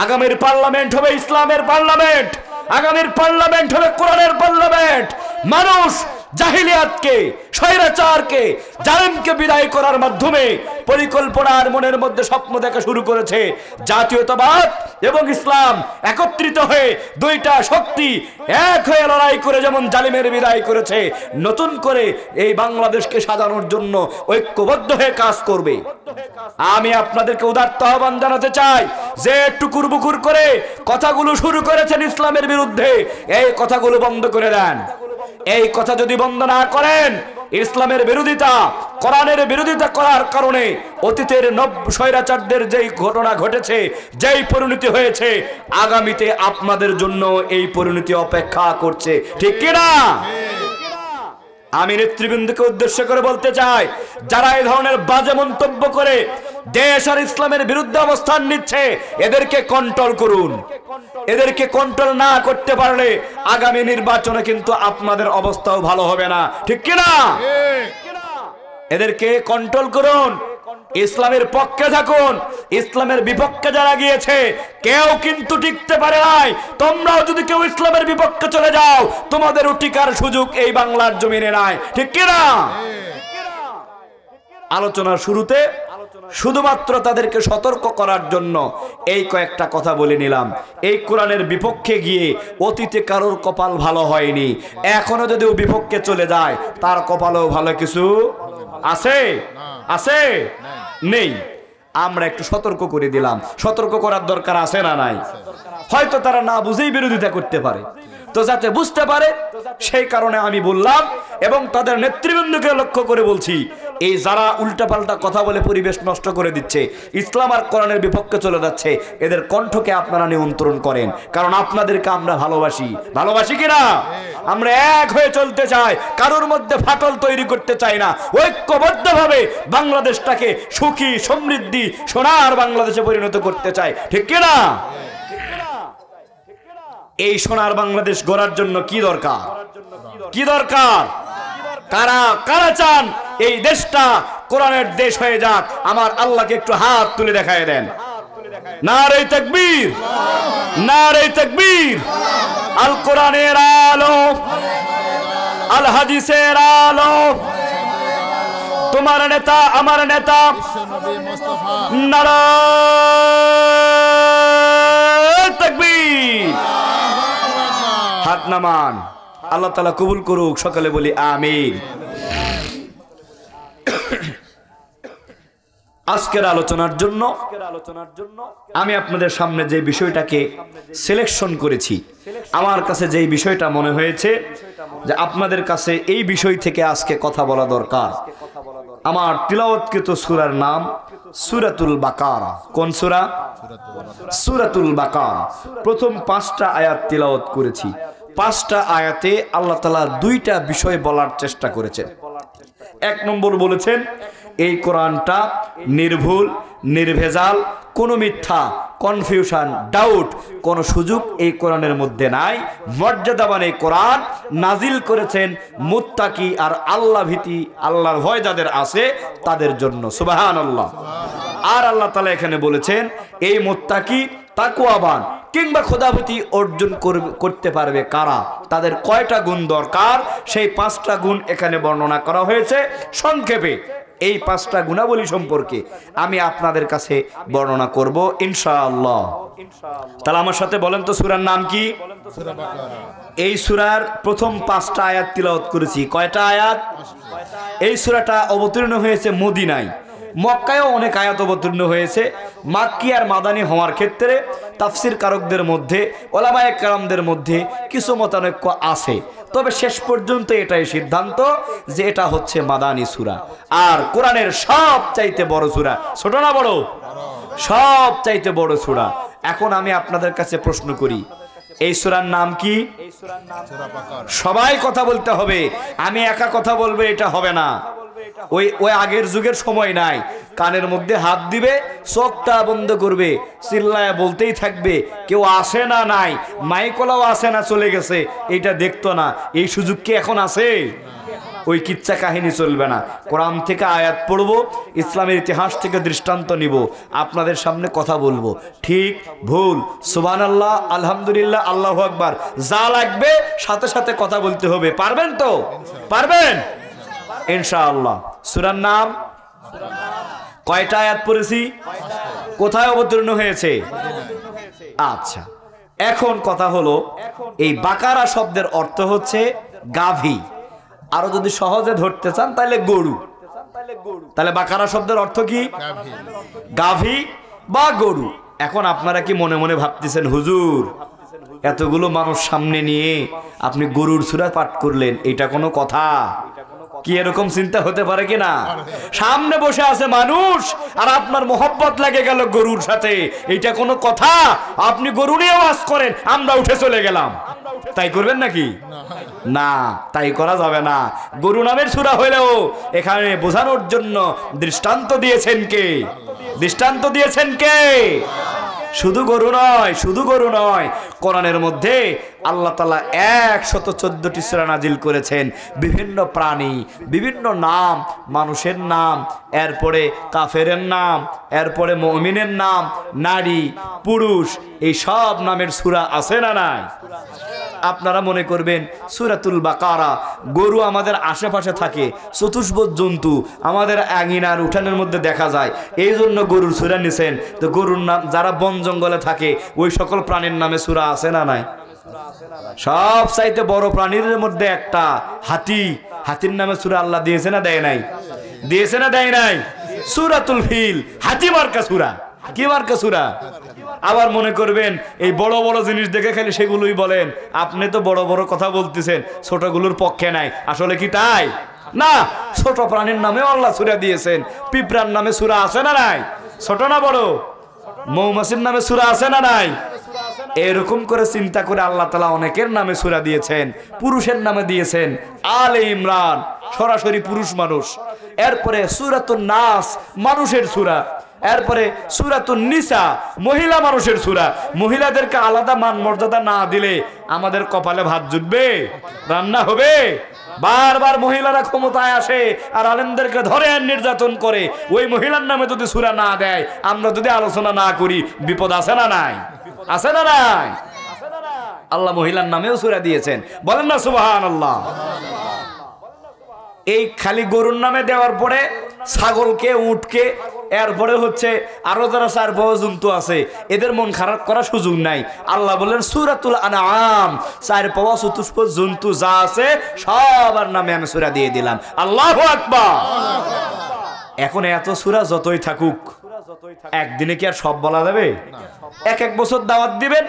আগামীর পার্লামেন্ট হবে ইসলামের পার্লামেন্ট, আগামীর পার্লামেন্ট হবে কোরআনের পার্লামেন্ট। মানুষ জাহিলিয়াতকে, স্বৈরাচারকে, জালেমকে বিদায় করার মাধ্যমে পরিকল্পনার মনের মধ্যে স্বপ্ন দেখা শুরু করেছে। জাতীয়তাবাদ এবং ইসলাম একত্রিত হয়ে দুইটা শক্তি এক হয়ে লড়াই করে যেমন জালিমের বিদায় করেছে, নতুন করে এই বাংলাদেশকে সাজানোর জন্য ঐক্যবদ্ধ হয়ে কাজ করবে। আমি আপনাদেরকে উদাত্ত আহ্বান জানাতে চাই যে টুকুর বুকুর করে কথাগুলো শুরু করেছেন ইসলামের বিরুদ্ধে, এই কথাগুলো বন্ধ করে দেন। এই কথা যদি বন্ধ না করেন, ইসলামের বিরোধিতা, কোরআনের বিরোধিতা করার কারণে অতীতের স্বৈরাচারদের যেই ঘটনা ঘটেছে, যেই পরিণতি হয়েছে, আগামীতে আপনাদের জন্য এই পরিণতি অপেক্ষা করছে, ঠিক কিনা? আমি নেতৃবৃন্দকে উদ্দেশ্য করে বলতে চাই, যারা এই ধরনের বাজে মন্তব্য করে দেশ আর ইসলামের বিরুদ্ধে অবস্থান নিচ্ছে, এদেরকে কন্ট্রোল করুন। এদেরকে কন্ট্রোল না করতে পারলে আগামী নির্বাচনে কিন্তু আপনাদের অবস্থাও ভালো হবে না, ঠিক কিনা? এদেরকে কন্ট্রোল করুন, ইসলামের পক্ষে থাকুন। ইসলামের বিপক্ষে যারা গিয়েছে কেউ কিন্তু টিকতে পারে নাই। তোমরাও যদি কেউ ইসলামের বিপক্ষে চলে যাও, তোমাদেরও টিকার সুযোগ এই বাংলার জমিনে নাই, ঠিক কিনা? আলোচনার শুরুতে শুধুমাত্র তাদেরকে সতর্ক করার জন্য এই কয়েকটা কথা বলে নিলাম। এই কোরআনের বিপক্ষে গিয়ে অতীতে কারোর কপাল ভালো হয়নি, এখনো যদিও বিপক্ষে চলে যায় তার কপালেও ভালো কিছু আছে? আছে? নেই। আমরা একটু সতর্ক করে দিলাম। সতর্ক করার দরকার আছে না নাই? হয়তো তারা না বুঝেই বিরোধিতা করতে পারে, তো যাতে বুঝতে পারে সেই কারণে আমি বললাম। এবং তাদের নেতৃবৃন্দকে লক্ষ্য করে বলছি, এই যারা উল্টাপাল্টা কথা বলে পরিবেশ নষ্ট করে দিচ্ছে, ইসলাম আর কোরআনের বিপক্ষে চলে যাচ্ছে, এদের কণ্ঠকে আপনারা নিয়ন্ত্রণ করেন। কারণ আপনাদেরকে আমরা ভালোবাসি, ভালোবাসি কিনা? আমরা এক হয়ে চলতে চাই, কারোর মধ্যে ফাটল তৈরি করতে চাই না। ঐক্যবদ্ধভাবে বাংলাদেশটাকে সুখী, সমৃদ্ধি, সোনার বাংলাদেশে পরিণত করতে চাই, ঠিক কিনা? এই সোনার বাংলাদেশ গড়ার জন্য কি দরকার? কি দরকার? কারা কারা চান এই দেশটা কোরআনের দেশ হয়ে যাক? আমার আল্লাহকে একটু হাত তুলে দেখায় দেন। নারে তাকবীর, নারে তাকবীর। আল কোরআনের আলো, আল হাদিসের আলো, তোমার নেতা আমার নেতা, নারে তাকবীর। হাত নামান। আল্লাহ তাআলা কবুল করুক, সকলে বলি আমিন। আজকের আলোচনার জন্য আমি আপনাদের সামনে যে বিষয়টাকে সিলেকশন করেছি, আমার কাছে যেই বিষয়টা মনে হয়েছে যে আপনাদের কাছে এই বিষয় থেকে আজকে কথা বলা দরকার। আমার তিলাওয়াতকৃত সূরার নাম সূরাতুল বাকারা। কোন সূরা? সূরাতুল বাকারা। প্রথম 5টা আয়াত তিলাওয়াত করেছি। 5টা আয়াতে আল্লাহ তাআলা 2টা বিষয় বলার চেষ্টা করেছেন। 1 নম্বর বলেছেন এই কোরআনটা নির্ভুল, নির্ভেজাল, কোনো মিথ্যা, কনফিউশন, ডাউট, কোনো সুযোগ এই কোরআনের মধ্যে নাই। মর্যাদাবান এই কোরআন নাজিল করেছেন মুত্তাকি আর আল্লাহ ভীতি, আল্লাহর ভয় যাদের আছে তাদের জন্য। সুবহানাল্লাহ। আর আল্লাহ তাআলা এখানে বলেছেন এই মুত্তাকি, তাকওয়াবান কিংবা খোদাভীতি অর্জন করতে পারবে কারা, তাদের কয়টা গুণ দরকার, সেই 5টা গুণ এখানে বর্ণনা করা হয়েছে সংক্ষেপে। এই 5টা গুণাবলী সম্পর্কে আমি আপনাদের কাছে বর্ণনা করব ইনশাআল্লাহ। তাহলে আমার সাথে বলেন তো সূরার নাম কি? সূরা বাকারা। এই সূরার প্রথম 5টা আয়াত তিলাওয়াত করেছি। কয়টা আয়াত? এই সূরাটা অবতীর্ণ হয়েছে মদিনায়। মক্কায়ও অনেক আয়াত অবতীর্ণ হয়েছে। মাক্কি আর মাদানী হওয়ার ক্ষেত্রে তাফসির কারকদের মধ্যে, ওলামায়ে কেরামদের মধ্যে কিছু মতানৈক্য আছে, তবে শেষ পর্যন্ত এটাই সিদ্ধান্ত যে এটা হচ্ছে মাদানী সূরা। আর কোরআনের সবচাইতে বড় সূরা। ছোট না বড়? সব চাইতে বড় সূরা। এখন আমি আপনাদের কাছে প্রশ্ন করি, এই সূরার নাম কি? সবাই কথা বলতে হবে, আমি একা কথা বলবো এটা হবে না। ওই আগের যুগের সময় নাই। কানের মধ্যে হাত দিবে, চোখটা বন্ধ করবে, চিল্লায় বলতেই থাকবে। কেউ আসে না নাই, মাইকলাও আসে না চলে গেছে, এইটা দেখতো না। এই সুযোগ কি এখন আছে? ওই কিচ্ছা কাহিনী চলবে না। কোরআন থেকে আয়াত পড়ব, ইসলামের ইতিহাস থেকে দৃষ্টান্ত নিব, আপনাদের সামনে কথা বলবো, ঠিক ভুল সুবহানাল্লাহ আলহামদুলিল্লাহ আল্লাহু আকবার যা লাগবে সাথে সাথে কথা বলতে হবে। পারবেন তো? পারবেন ইনশাআল্লাহ। সূরার নাম কয়টা আয়াত পড়েছি? কোথায় অবতীর্ণ হয়েছে? আচ্ছা, এখন কথা হলো এই বাকারা শব্দের অর্থ হচ্ছে গাভী। আরো যদি সহজে ধরতে চান তাহলে গরু। তাহলে বাকারা শব্দের অর্থ কি? গাভী বা গরু। এখন আপনারা কি মনে মনে ভাবতেছেন, হুজুর এতগুলো মানুষ সামনে নিয়ে আপনি গরুর সূরা পাঠ করলেন, এটা কোনো কথা? কি এরকম চিন্তা হতে পারে কিনা? সামনে বসে আছে মানুষ আর আপনার মোহব্বত লাগে গেল গরুর সাথে, এটা কোনো কথা? আপনি গরু নিয়ে ওয়াজ করেন, আমরা উঠে চলে গেলাম, তাই করবেন নাকি? না, তাই করা যাবে না। গরু নামের সূরা হইলেও এখানে বোঝানোর জন্য দৃষ্টান্ত দিয়েছেন কে? দৃষ্টান্ত দিয়েছেন কে? শুধু গরু নয়, শুধু গরু নয়, কোরআনের মধ্যে আল্লাহ তাআলা 114টি সূরা নাজিল করেছেন। বিভিন্ন প্রাণী, বিভিন্ন নাম, মানুষের নাম, এরপরে কাফেরের নাম, এরপরে মুমিনের নাম, নারী পুরুষ, এই সব নামের সূরা আছে না নাই? আপনারা মনে করবেন সূরাতুল বাকারা, গরু আমাদের আশেপাশে থাকে, চতুষ্পদ জন্তু আমাদের আঙিনার উঠানের মধ্যে দেখা যায়, এই জন্য গরুর সূরা নিছেন। তো গরুর নাম, যারা বন জঙ্গলে থাকে ওই সকল প্রাণীর নামে সূরা আছে না নাই? সব চাইতে বড় প্রাণীর মধ্যে একটা হাতি, হাতির নামে সূরা আল্লাহ দিয়েছে না দেয় নাই? দিয়েছে না দেয় নাই? সূরাতুল ফিল, হাতি মার্কা সূরা। কি মার্কা সূরা? আবার মনে করবেন এই বড় বড় জিনিস দেখে খালি সেগুলোই বলেন, আপনি তো বড় বড় কথা বলতেছেন, ছোটগুলোর পক্ষে নাই। আসলে কি তাই? না, ছোট প্রাণীর নামে আল্লাহ সূরা দিয়েছেন। পিঁপড়ার নামে সূরা আছে না নাই? ছোট না বড়? মৌমাছির নামে সূরা আছে না নাই? এরকম করে চিন্তা করে আল্লাহ তাআলা অনেকের নামে সূরা দিয়েছেন। পুরুষের নামে দিয়েছেন আলে ইমরান, সরাসরি পুরুষ মানুষ। এরপরে সূরাতুন নাস, মানুষের সূরা। এরপরে সূরাতুন নিসা, মহিলা মানুষের সূরা। মহিলাদেরকে আলাদা মান মর্যাদা না দিলে আমাদের কপালে ভাত জুটবে? রান্না হবে? বারবার মহিলারা ক্ষমতায় আসে আর আলেমদেরকে ধরে আর নির্যাতন করে। ওই মহিলার নামে যদি সূরা না দেয়, আমরা যদি আলোচনা না করি, বিপদ আছে না নাই? আছে না নাই? আল্লাহ মহিলার নামেও সূরা দিয়েছেন, বলেন না সুবহানাল্লাহ। এই খালি গরুর নামে দেওয়ার পরে ছাগলকে, উটকে, এরপরে হচ্ছে আরো যারা চার পাওয়া জন্তু আছে, এদের মন খারাপ করার সুযোগ নাই। আল্লাহ বলেন সূরাতুল আনআম, চার পাওয়া চতুষ্পদ জন্তু যা আছে সবার নামে আমি সূরা দিয়ে দিলাম। আল্লাহু আকবার। এখন এত সূরা যতই থাকুক, একদিনে কি আর সব বলা যাবে? এক এক বছর দাওয়াত দিবেন,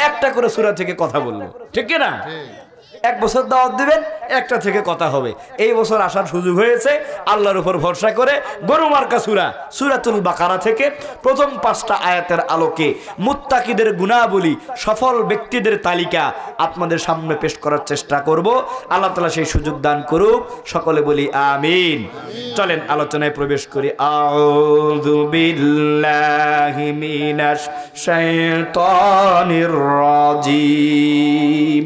একটা করে সূরা থেকে কথা বলবো, ঠিক কি না? এক বছর দাওয়াত দিবেন, একটা থেকে কথা হবে। এই বছর আসার সুযোগ হয়েছে, আল্লাহর উপর ভরসা করে গরু মার্কা সূরা সূরাতুল বাকারা থেকে প্রথম 5টা আয়াতের আলোকে মুত্তাকিদের গুণাবলী, সফল ব্যক্তিদের তালিকা আপনাদের সামনে পেশ করার চেষ্টা করব। আল্লাহ তাআলা সেই সুযোগ দান করুক, সকলে বলি আমিন। চলেন আলোচনায় প্রবেশ করি। আউযু বিল্লাহি মিনাশ শাইতানির রাজিম।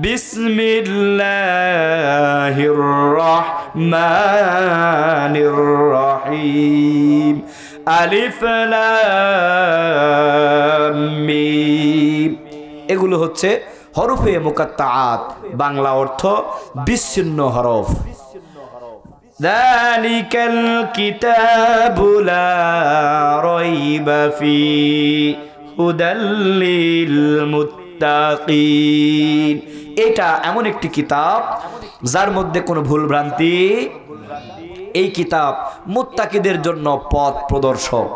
বিসমিল্লাহির রহমানির রহিম। আলিফ লাম মিম। এগুলো হচ্ছে হরফে মুকাত্তাআত, বাংলা অর্থ বিচ্ছিন্ন হরফ। যালিকাল কিতাবু লা রাইবা ফীহি হুদাল লিল মুত্তাকিন। এটা এমন একটি কিতাব যার মধ্যে কোনো ভুল ভ্রান্তি, এই কিতাব মুত্তাকিদের জন্য পথ প্রদর্শক।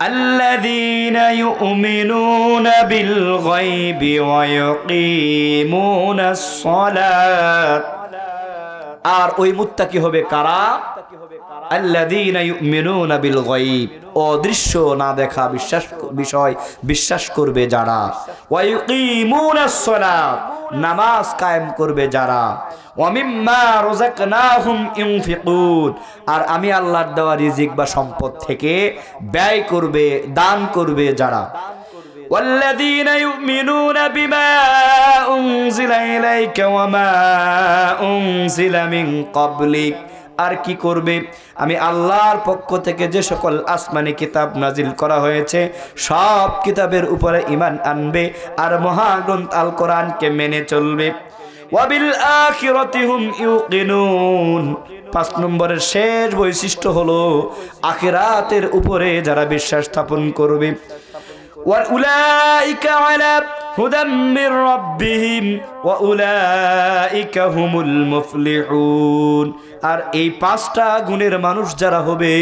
আল্লাযীনা ইউমিনুনা বিল গায়বি ওয়া ইউকিমুনাস সালাত। আর ওই মুত্তাকি হবে কারা? আল্লাযীনা ইউমিনুনা বিল গায়ব, অদৃশ্য না দেখা বিষয় বিশ্বাস করবে যারা। ওয়া ইউকিমুনাস সালাত, নামাজ কায়েম করবে যারা। ওয়া মিম্মা রাযাকনাহুম ইউনফিকুন, আর আমি আল্লাহর দেওয়া রিজিক বা সম্পদ থেকে ব্যয় করবে, দান করবে যারা। ওয়াল্লাযীনা ইউমিনুনা বিমা উনজিলা ইলাইকা ওয়া মা উনজিলা মিন ক্বাবলিক। আর কি করবে? আমি আল্লাহর পক্ষ থেকে যে সকল আসমানি কিতাব নাজিল করা হয়েছে সব কিতাবের উপরে ঈমান আনবে আর মহাগ্রন্থ আল কোরআনকে মেনে চলবে। ওয়াবিল আখিরাতি হুম ইউকিনুন। 5 নম্বরের শেষ বৈশিষ্ট্য হলো আখিরাতের উপরে যারা বিশ্বাস স্থাপন করবে। ওয়া উলাইকা আলা হুদাম মির রাব্বিহিম ওয়া উলাইকা হুমুল মুফলিহুন। আর এই 5টা গুণের মানুষ যারা হবে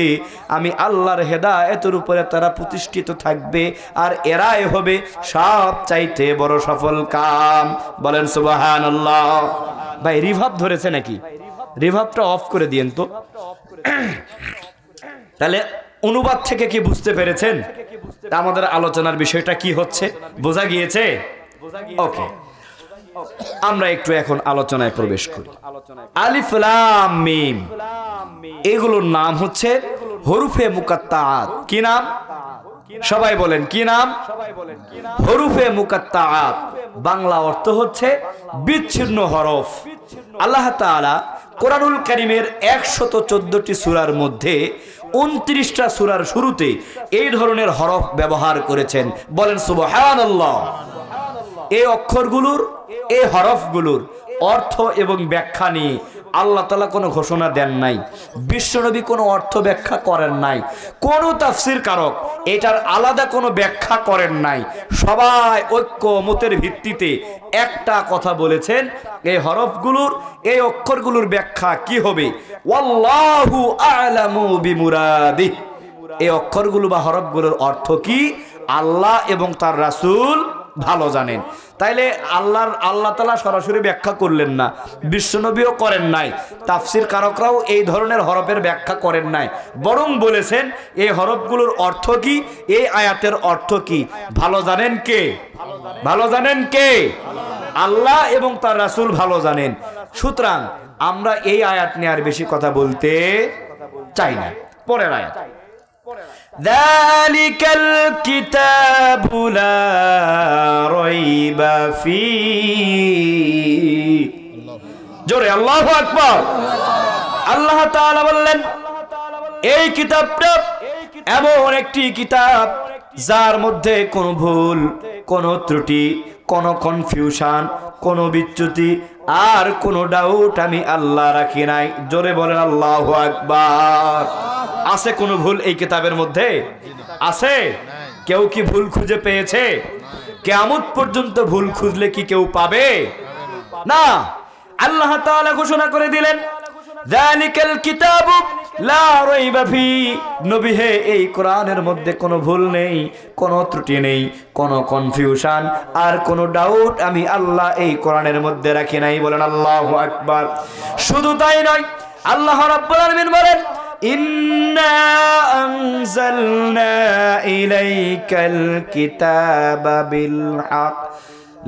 আমি আল্লাহর হেদায়েতের উপরে তারা প্রতিষ্ঠিত থাকবে আর এরাই হবে সব চাইতে বড় সফল কাম। বলেন সুবহানাল্লাহ। ভাই রিভাব ধরেছে নাকি? রিভাবটা অফ করে দিয়েন তো। তাহলে অনুবাদ থেকে কি বুঝতে পেরেছেন আমাদের আলোচনার বিষয়টা কি হচ্ছে? বোঝা গিয়েছে? ওকে, আমরা একটু এখন আলোচনায় প্রবেশ করি। আলিফ লাম মিম এগুলোর নাম হচ্ছে হরুফে মুকাত্তাআত। কি নাম? সবাই বলেন কি নাম? হরুফে মুকাত্তাআত। বাংলা অর্থ হচ্ছে বিচ্ছিন্ন হরফ। আল্লাহ তাআলা কোরআনুল কারীমের 114টি সূরার মধ্যে 29টা সূরার শুরুতে এই ধরনের হরফ ব্যবহার করেছেন। বলেন সুবহানাল্লাহ। এই অক্ষরগুলোর, এই হরফগুলোর অর্থ এবং ব্যাখ্যা নিয়ে আল্লাহ তাআলা কোনো ঘোষণা দেন নাই, বিশ্বনবী কোনো অর্থ ব্যাখ্যা করেন নাই, কোনো তাফসীর কারক এটার আলাদা কোনো ব্যাখ্যা করেন নাই। সবাই ঐক্যমতের ভিত্তিতে একটা কথা বলেছেন, এই হরফগুলোর, এই অক্ষরগুলোর ব্যাখ্যা কি হবে? ওয়াল্লাহু আ'লামু বিমুরাদিহি। এই অক্ষরগুলো বা হরফগুলোর অর্থ কি আল্লাহ এবং তার রাসূল ভালো জানেন। তাইলে আল্লাহ তাআলা সরাসরি ব্যাখ্যা করলেন না, বিশ্বনবীও করেন নাই, তাফসীর কারকরাও এই ধরনের হরফের ব্যাখ্যা করেন নাই, বরং বলেছেন এই হরফগুলোর অর্থ কি, এই আয়াতের অর্থ কি ভালো জানেন কে? ভালো জানেন কে? আল্লাহ এবং তার রাসূল ভালো জানেন। সুতরাং আমরা এই আয়াত নিয়ে আর বেশি কথা বলতে চাই না। পরের আয়াত, যালিকাল কিতাবু লা রাইবা ফীহি। জোরে আল্লাহু আকবার। আল্লাহ তাআলা বললেন এই কিতাবটা এমন একটি কিতাব যার মধ্যে কোনো ভুল, কোনো ত্রুটি, কোনো কনফিউশন, কোনো বিচ্যুতি আর কোনো ডাউট আমি আল্লাহ রাখি নাই। জোরে বলেন আল্লাহু আকবার। আছে কোনো ভুল এই কিতাবের মধ্যে? আছে? কেউ কি ভুল খুঁজে পেয়েছে? কিয়ামত পর্যন্ত ভুল খুঁজলে কি কেউ পাবে? না। আল্লাহ তাআলা ঘোষণা করে দিলেন যালিকাল কিতাবু লা রাইবা ফীহি। নবী হে, এই কোরআনের মধ্যে কোনো ভুল নেই, কোনো ত্রুটি নেই, কোনো কনফিউশন আর কোনো ডাউট আমি আল্লাহ এই কোরআনের মধ্যে রাখি নাই। বলেন আল্লাহু আকবার। শুধু তাই নয়, আল্লাহ রাব্বুল আলামিন বলেন ইন্না আনজালনা ইলাইকাল কিতাবা বিল হক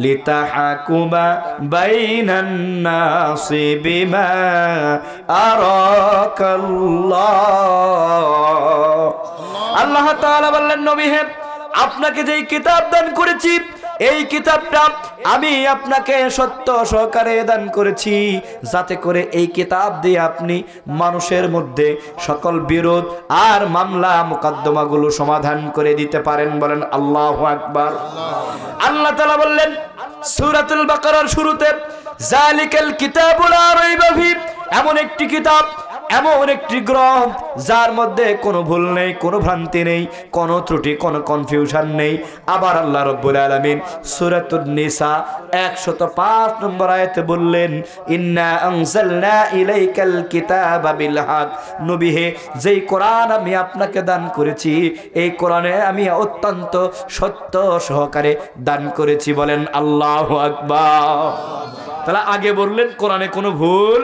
লিতাহকুমা বাইনান নাসি বিমা আরাকাল্লাহ। আল্লাহ তাআলা বললেন নবী হে, আপনাকে যেই কিতাব দান করেছি এই কিতাবটা আমি আপনাকে সত্য সহকারে দান করেছি যাতে করে এই কিতাব দিয়ে আপনি মানুষের মধ্যে সকল বিরোধ আর মামলা মোকদ্দমাগুলো সমাধান করে দিতে পারেন। বলেন আল্লাহু আকবার। আল্লাহ তাআলা বললেন সূরাতুল বাকারার শুরুতে যালিকাল কিতাবু লা রাইবা ফীহি, এমন একটি কিতাব, এমন একটি গ্রন্থ যার মধ্যে কোনো ভুল নেই, কোনো ভ্রান্তি নেই, কোনো ত্রুটি, কোনো কনফিউশন নেই। আবার আল্লাহ রাব্বুল আলামিন সূরাতুন নিসা 105 নম্বর আয়াতে বললেন ইন্না আনজালনা ইলাইকাল কিতাবা বিল হক। নবী হে, যেই কোরআন আমি আপনাকে দান করেছি এই কোরআনে আমি অত্যন্ত সত্য সহকারে দান করেছি। বলেন আল্লাহু আকবার। তাহলে আগে বললেন কোরআনে কোনো ভুল,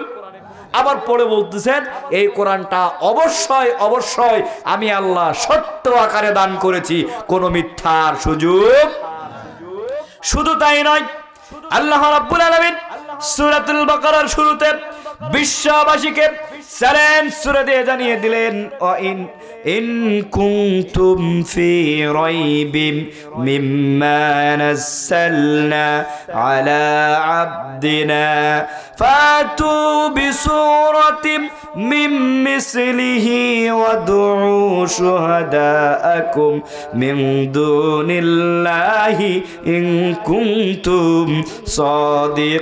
আবার পরে বলতেছেন এই কোরআনটা অবশ্যই অবশ্যই আমি আল্লাহ সত্য আকারে দান করেছি, কোনো মিথ্যার সুযোগ। শুধু তাই নয়, আল্লাহ রাব্বুল আলামিন সূরাতুল বাকারার শুরুতে বিশ্ববাসীকে চ্যালেঞ্জ ছুড়ে দিয়ে জানিয়ে দিলেন ইন কুনতুম ফি রাইবিম মিম্মা নাযালনা আলা আবদিনা ফাতু বিসূরাতিম মিন মিসলিহি ওয়াদউ শুহাদাআকুম মিন দুনিল্লাহি ইন কুনতুম সাদিকিন।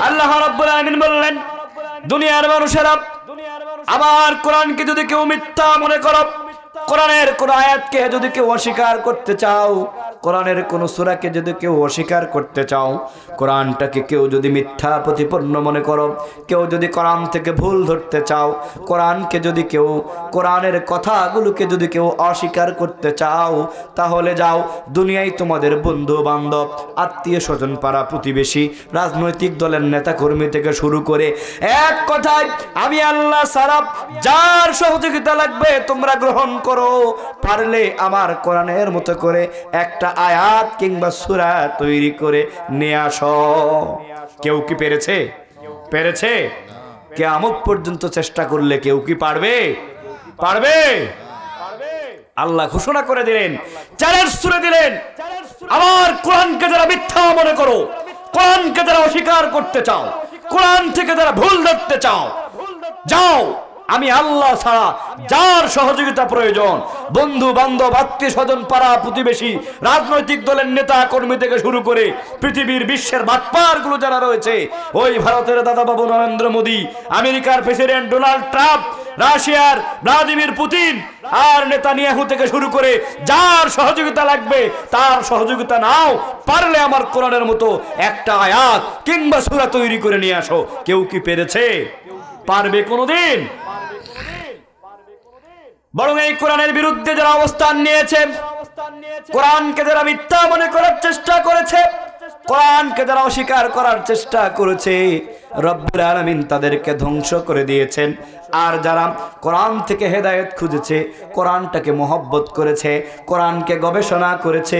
আল্লাহ রাব্বুল আলামিন বললেন, দুনিয়ার মানুষেরা আমার কোরআনকে যদি কেউ মিথ্যা মনে করো, কোরআনের কোন আয়াতকে যদি কেউ অস্বীকার করতে চাও, কোরআনের কোন সূরাকে যদি কেউ অস্বীকার করতে চাও, কোরআনটাকে কেউ যদি মিথ্যা প্রতিপন্ন মনে করো, কেউ যদি কোরআন থেকে ভুল ধরতে চাও, কোরআনকে যদি কেউ, কোরআনের কথাগুলোকে যদি কেউ অস্বীকার করতে চাও, তাহলে যাও, দুনিয়ায় তোমাদের বন্ধু বান্ধব, আত্মীয় স্বজন, পাড়া প্রতিবেশী, রাজনৈতিক দলের নেতা কর্মী থেকে শুরু করে এক কথায় আমি আল্লাহ ছাড়া যার সহযোগিতা লাগবে তোমরা গ্রহণ করো। পারলে আমার কোরআনের মতো করে একটা আয়াত কিংবা সূরা তৈরি করে নিয়ে আসো। কেউ কি পেরেছে? পেরেছে? কিয়ামত পর্যন্ত চেষ্টা করলে কেউ কি পারবে? পারবে? আল্লাহ ঘোষণা করে দিলেন, চ্যালেঞ্জ ছুড়ে দিলেন, আমার কোরআনকে যারা মিথ্যা মনে করো, কোরআনকে যারা অস্বীকার করতে চাও, কোরআন থেকে যারা ভুল ধরতে চাও, যাও, আমি আল্লাহ ছাড়া যার সহযোগিতা প্রয়োজন, বন্ধু বান্ধব, আত্মীয় স্বজন, পাড়া প্রতিবেশী, রাজনৈতিক দলের নেতা কর্মী থেকে শুরু করে পৃথিবীর বিশ্বের বাটপারগুলো যারা রয়েছে, ওই ভারতের দাদাবাবু নরেন্দ্র মোদী, আমেরিকার প্রেসিডেন্ট ডোনাল্ড ট্রাম্প, রাশিয়ার ভ্লাদিমির পুতিন, আর নেতানিয়াহু থেকে শুরু করে যার সহযোগিতা লাগবে তার সহযোগিতা নাও। পারলে আমার কোরআনের মতো একটা আয়াত কিংবা সূরা তৈরি করে নিয়ে আসো। কেউ কি পেরেছে? পারবে কোনোদিন? বরং এই কোরআনের বিরুদ্ধে যারা অবস্থান নিয়েছে, কোরআনকে যারা মিথ্যা মনে করার চেষ্টা করেছে, কোরআনকে যারা অস্বীকার করার চেষ্টা করেছে, রব্বুল আলামিন তাদেরকে ধ্বংস করে দিয়েছেন। আর যারা কোরআন থেকে হেদায়েত খুঁজেছে, কোরআনটাকে মহব্বত করেছে, কোরআনকে গবেষণা করেছে,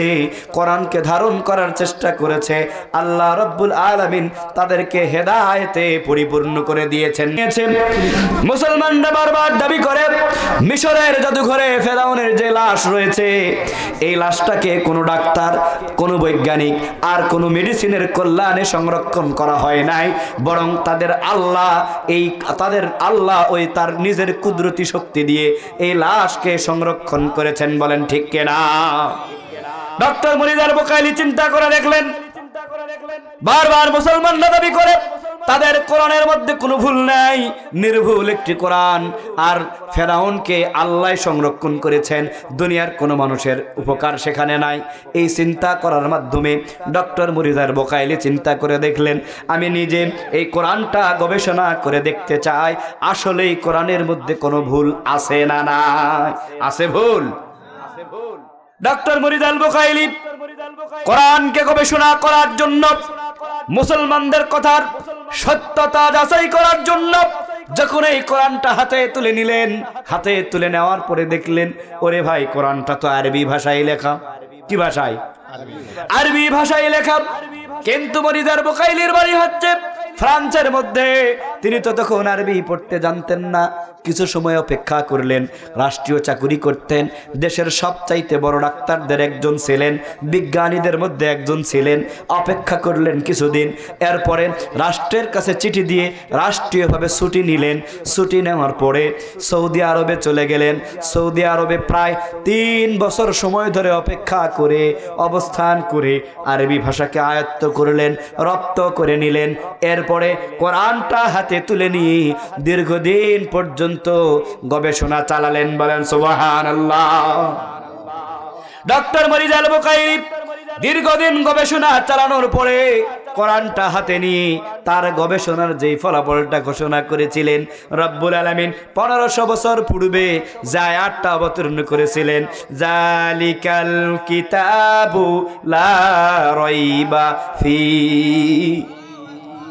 কোরআনকে ধারণ করার চেষ্টা করেছে, আল্লাহ রব্বুল আলামিন তাদেরকে হেদায়েতে পরিপূর্ণ করে দিয়েছেন। মুসলমানরা বারবার দাবি করে মিশরের জাদুঘরে ফেরাউনের যে লাশ রয়েছে, এই লাশটাকে কোনো ডাক্তার, কোনো বৈজ্ঞানিক আর কোনো মেডিসিনের কল্যাণে সংরক্ষণ করা হয় নাই, বরং তাদের আল্লাহ ওই তার নিজের কুদরতি শক্তি দিয়ে এই লাশকে সংরক্ষণ করেছেন। বলেন ঠিক কিনা? ডক্টর মুনির আল বুকাইলি চিন্তা করে দেখলেন, বারবার মুসলমানরা দাবি করে তাদের কোরআনের মধ্যে কোনো ভুল নাই, নির্ভুল একটি কোরআন, আর ফেরাউনকে আল্লাহ সংরক্ষণ করেছেন, দুনিয়ার কোনো মানুষের উপকার সেখানে নাই। এই চিন্তা করার মাধ্যমে ডক্টর মুনির আল বুকাইলি চিন্তা করে দেখলেন, আমি নিজে এই কোরআনটা গবেষণা করে দেখতে চাই আসলে এই কোরআনের মধ্যে কোনো ভুল আছে না নাই। আছে ভুল? ডক্টর মুনির আল বুকাইলি কোরআনকে গবেষণা করার জন্য, মুসলমানদের কথার সত্যতা যাচাই করার জন্য যখন এই কোরআনটা হাতে তুলে নিলেন, হাতে তুলে নেওয়ার পরে দেখলেন, ওরে ভাই, কোরআনটা তো আরবি ভাষায় লেখা। কি ভাষায়? আরবি ভাষায় লেখা। কিন্তু মুনির আল বুকাইলির বাড়ি হচ্ছে ফ্রান্সের মধ্যে। তিনি তো তখন আরবি পড়তে জানতেন না। কিছু সময় অপেক্ষা করলেন, রাষ্ট্রীয় চাকুরি করতেন, দেশের সবচাইতে বড় ডাক্তারদের একজন ছিলেন, বিজ্ঞানীদের মধ্যে একজন ছিলেন। অপেক্ষা করলেন কিছুদিন, এরপরে রাষ্ট্রের কাছে চিঠি দিয়ে রাষ্ট্রীয়ভাবে ছুটি নিলেন। ছুটি নেওয়ার পরে সৌদি আরবে চলে গেলেন। সৌদি আরবে প্রায় 3 বছর সময় ধরে অপেক্ষা করে, অবস্থান করে আরবি ভাষাকে আয়ত্ত করলেন, রপ্ত করে নিলেন। এরপরে কোরআনটা হাতে তুলে নিয়ে দীর্ঘদিন পর্যন্ত গবেষণা চালালেন। বলেন সুবহানাল্লাহ। ডক্টর মুনির আল বুকাইলি দীর্ঘদিন গবেষণা চালানোর পরে কোরআনটা হাতে নিয়ে তার গবেষণার যেই ফলাফলটা ঘোষণা করেছিলেন, রব্বুল আলামিন 1500 বছর পূর্বে যে আয়াতটা অবতীর্ণ করেছিলেন, জালিকাল কিতাবু লা রাইবা ফি।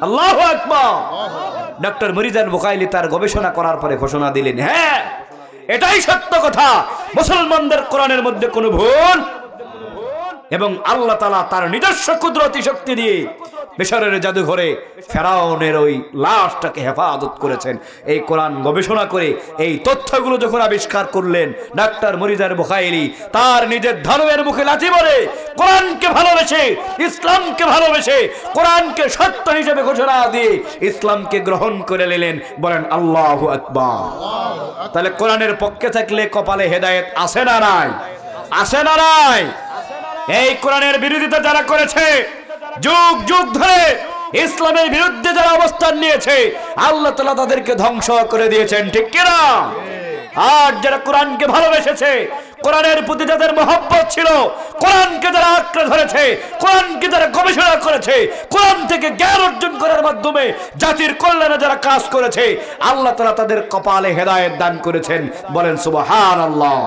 আল্লাহু আকবার। ডক্টর মুনির আল বুকাইলি তার গবেষণা করার পরে ঘোষণা দিলেন, হ্যাঁ, এটাই সত্য কথা, মুসলমানদের কোরআনের মধ্যে কোনো ভুল এবং আল্লাহ তাআলা তার নিজস্ব কুদরতি শক্তি দিয়ে মিশরের জাদুঘরে ফেরাউনের ওই লাশটাকে হেফাজত করেছেন। এই কোরআন গবেষণা করে এই তথ্যগুলো যখন আবিষ্কার করলেন ডাক্তার মুরিজার বুখাইরি, তার নিজের ধর্মের মুখে লাথি মারে কোরআনকে ভালোবেসে, ইসলামকে ভালোবেসে, কোরআনকে সত্য হিসেবে ঘোষণা দিয়ে ইসলামকে গ্রহণ করে নিলেন। বলেন আল্লাহু আকবার। তাহলে কোরআনের পক্ষে থাকলে কপালে হেদায়েত আসে না নাই? আসে না নাই? এই কোরআনের বিরোধিতা যারা করেছে, যুগ যুগ ধরে ইসলামের বিরুদ্ধে যারা অবস্থান নিয়েছে, আল্লাহ তাআলা তাদেরকে ধ্বংস করে দিয়েছেন, ঠিক কিনা? আর যারা কোরআনকে ভালোবেসেছে, কোরআনের প্রতি যাদের মহব্বত ছিল, কোরআনকে যারা আঁকড়ে ধরেছে, কোরআনকে যারা গবেষণা করেছে, কোরআন থেকে জ্ঞান অর্জন করার মাধ্যমে জাতির কল্যাণে যারা কাজ করেছে, আল্লাহ তাআলা তাদের কপালে হেদায়েত দান করেছেন। বলেন সুবহানাল্লাহ।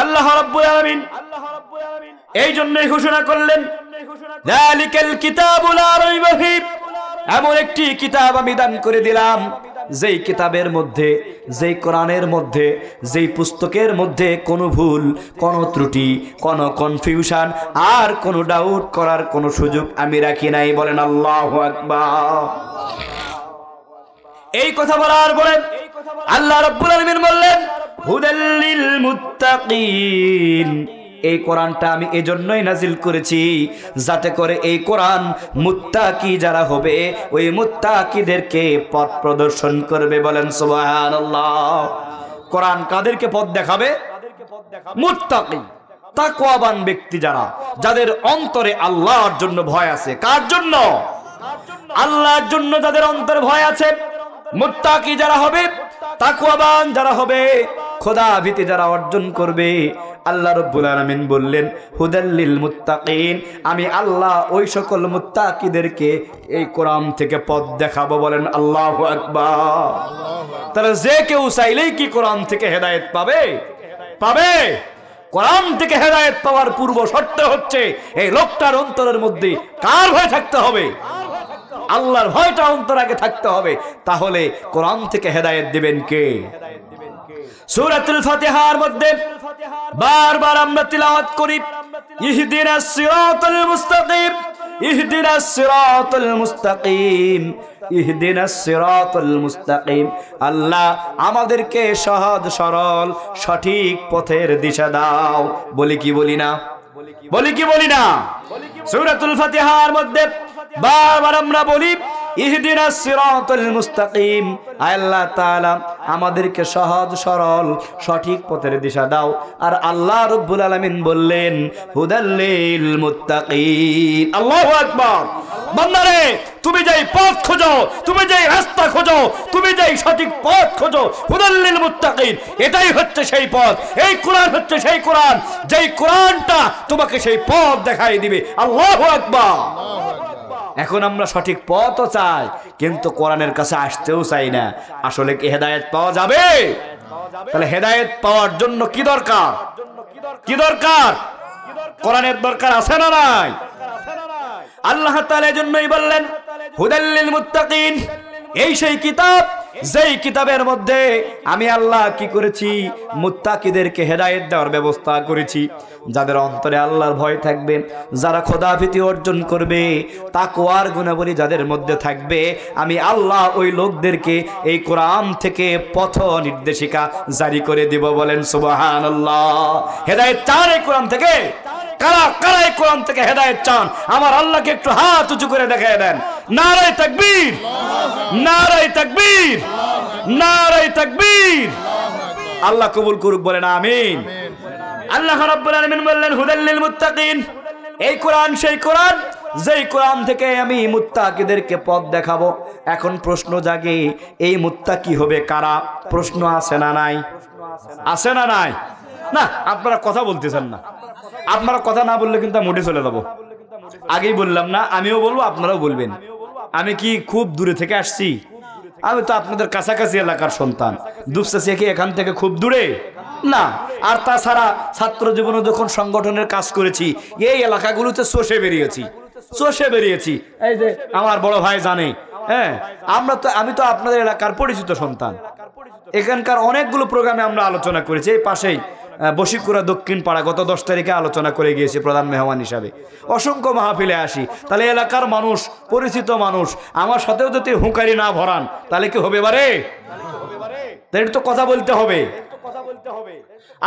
আল্লাহ রাব্বুল আলামিন এই জন্যই ঘোষণা করলেন, যালিকাল কিতাবু লা রাইবা ফীহ, এমন একটি কিতাব আমি দান করে দিলাম যেই কিতাবের মধ্যে, যেই কোরআনের মধ্যে, যেই পুস্তকের মধ্যে কোনো ভুল, কোনো ত্রুটি, কোনো কনফিউশন আর কোনো ডাউট করার কোনো সুযোগ আমি রাখি নাই। বলেন আল্লাহু আকবার। এই কথা বলার পরে আল্লাহ রাব্বুল আলামিন বললেন, হুদাল লিল মুত্তাকিন, এই কোরআনটা আমি এজন্যই নাজিল করেছি যাতে করে এই কোরআন মুত্তাকি যারা হবে ওই মুত্তাকিদেরকে পথ প্রদর্শন করবে। বলেন সুবহানাল্লাহ। কোরআন কাদেরকে পথ দেখাবে? মুত্তাকি, তাকওয়াবান ব্যক্তি যারা, যাদের অন্তরে আল্লাহর জন্য ভয় আছে। কার জন্য? আল্লাহর জন্য যাদের অন্তরে ভয় আছে, মুত্তাকি যারা হবে, তাকওয়াবান যারা হবে, খোদা ভীতি যারা অর্জন করবে, আল্লাহ রাব্বুল আলামিন বললেন হুদাল লিল মুত্তাকিন, আমি আল্লাহ ওই সকল মুত্তাকিদেরকে এই কোরআন থেকে পথ দেখাবো। বলেন আল্লাহু আকবার। তাহলে যে কেউ চাইলেই কি কোরআন থেকে হেদায়েত পাবে? পাবে। কোরআন থেকে হেদায়েত পাওয়ার পূর্ব শর্ত হচ্ছে এই লোকটার অন্তরের মধ্যে কার ভয় থাকতে হবে? আল্লাহর ভয়টা অন্তর আগে থাকতে হবে। তাহলে কোরআন থেকে হেদায়েত দিবেন কে? সূরাতুল ফাতিহার মধ্যে বারবার আমরা তিলাওয়াত করি, ইহদিনাস সিরাতাল মুস্তাকিম, ইহদিনাস সিরাতাল মুস্তাকিম, ইহদিনাস সিরাতাল মুস্তাকিম। আল্লাহ আমাদেরকে সহজ সরল সঠিক পথের দিশা দাও। বলি কি বলি না? বলি কি বলি না? সূরাতুল ফাতিহার মধ্যে বারবার আমরা বলি ইহদিনাস সিরাতাল মুস্তাকিম, আল্লাহ তাআলা আমাদেরকে সহজ সরল সঠিক পথের দিশা দাও। আর আল্লাহ রাব্বুল আলামিন বললেন হুদাল লিল মুত্তাকিন। আল্লাহু আকবার। বান্দারে, তুমি যেই পথ খোঁজো, তুমি যেই রাস্তা খোঁজো, তুমি যেই সঠিক পথ খোঁজো, হুদাল লিল মুত্তাকিন, এটাই হচ্ছে সেই পথ। এই কোরআন হচ্ছে সেই কোরআন, যেই কোরআনটা তোমাকে সেই পথ দেখাই দিবে। আল্লাহু আকবার। এখন আমরা সঠিক পথও চাই, কিন্তু কোরআনের কাছে আসতেও চাই না। আসলে কি হেদায়েত পাওয়া যাবে? তাহলে হেদায়েত পাওয়ার জন্য কি দরকার? কি দরকার? কোরআনের দরকার আছে না নাই? আল্লাহ তাআলা এজন্যই বললেন হুদাল লিল মুত্তাকিন, এই সেই কিতাব যেই কিতাবের মধ্যে আমি আল্লাহ কি করেছি? মুত্তাকিদেরকে হেদায়েত দেওয়ার ব্যবস্থা করেছি। যাদের অন্তরে আল্লাহর ভয় থাকবে, যারা খোদাভীতি অর্জন করবে, তাকওয়ার গুণাবলী যাদের মধ্যে থাকবে, আমি আল্লাহ ওই লোকদেরকে এই কোরআন থেকে পথ নির্দেশিকা জারি করে দিব। বলেন সুবহানাল্লাহ। হেদায়েত চান এই কোরআন থেকে? কারা কারা এই কোরআন থেকে হেদায়েত চান? আমার আল্লাহকে একটু হাত উঁচু করে দেখায় দেন। নারে তাকবীর, নারে তাকবীর, নারে তাকবীর। আল্লাহ কবুল করুক। বলেন আমিন। আল্লাহ রাব্বুল আলামিন বললেন হুদাল লিল মুত্তাকিন, এই কোরআন সেই কোরআন যেই কোরআন থেকে আমি মুত্তাকিদেরকে পথ দেখাবো। এখন প্রশ্ন জাগে, এই মুত্তাকি হবে কারা? প্রশ্ন আছে না নাই? আছে না নাই? না, আপনারা কথা বলতেছেন না। আপনারা কথা না বললে কিন্তু মোটে চলে যাবো। আগেই বললাম না, আমিও বলবো, আপনারাও বলবেন। আমি কি খুব দূরে থেকে আসছি? আমি তো আপনাদের কাছাকাছি এলাকার সন্তান। দুপচাচিয়া কি এখান থেকে খুব দূরে? না। আর তাছাড়া ছাত্র জীবনে যখন সংগঠনের কাজ করেছি, এই এলাকাগুলোতে চষে বেরিয়েছি। এই যে আমার বড় ভাই জানে, হ্যাঁ, আমি তো আপনাদের এলাকার পরিচিত সন্তান। এখানকার অনেকগুলো প্রোগ্রামে আমরা আলোচনা করেছি। এই পাশেই বশিকুরা দক্ষিণ পাড়া গত 10 তারিখে আলোচনা করে গিয়েছি প্রধান মেহমান হিসাবে। অসংখ্য মাহফিলে আসি, তাহলে এলাকার মানুষ, পরিচিত মানুষ, আমার সাথেও যদি হুঁকারি না ভরান তাহলে কি হবে বারে? তাই তো কথা বলতে হবে।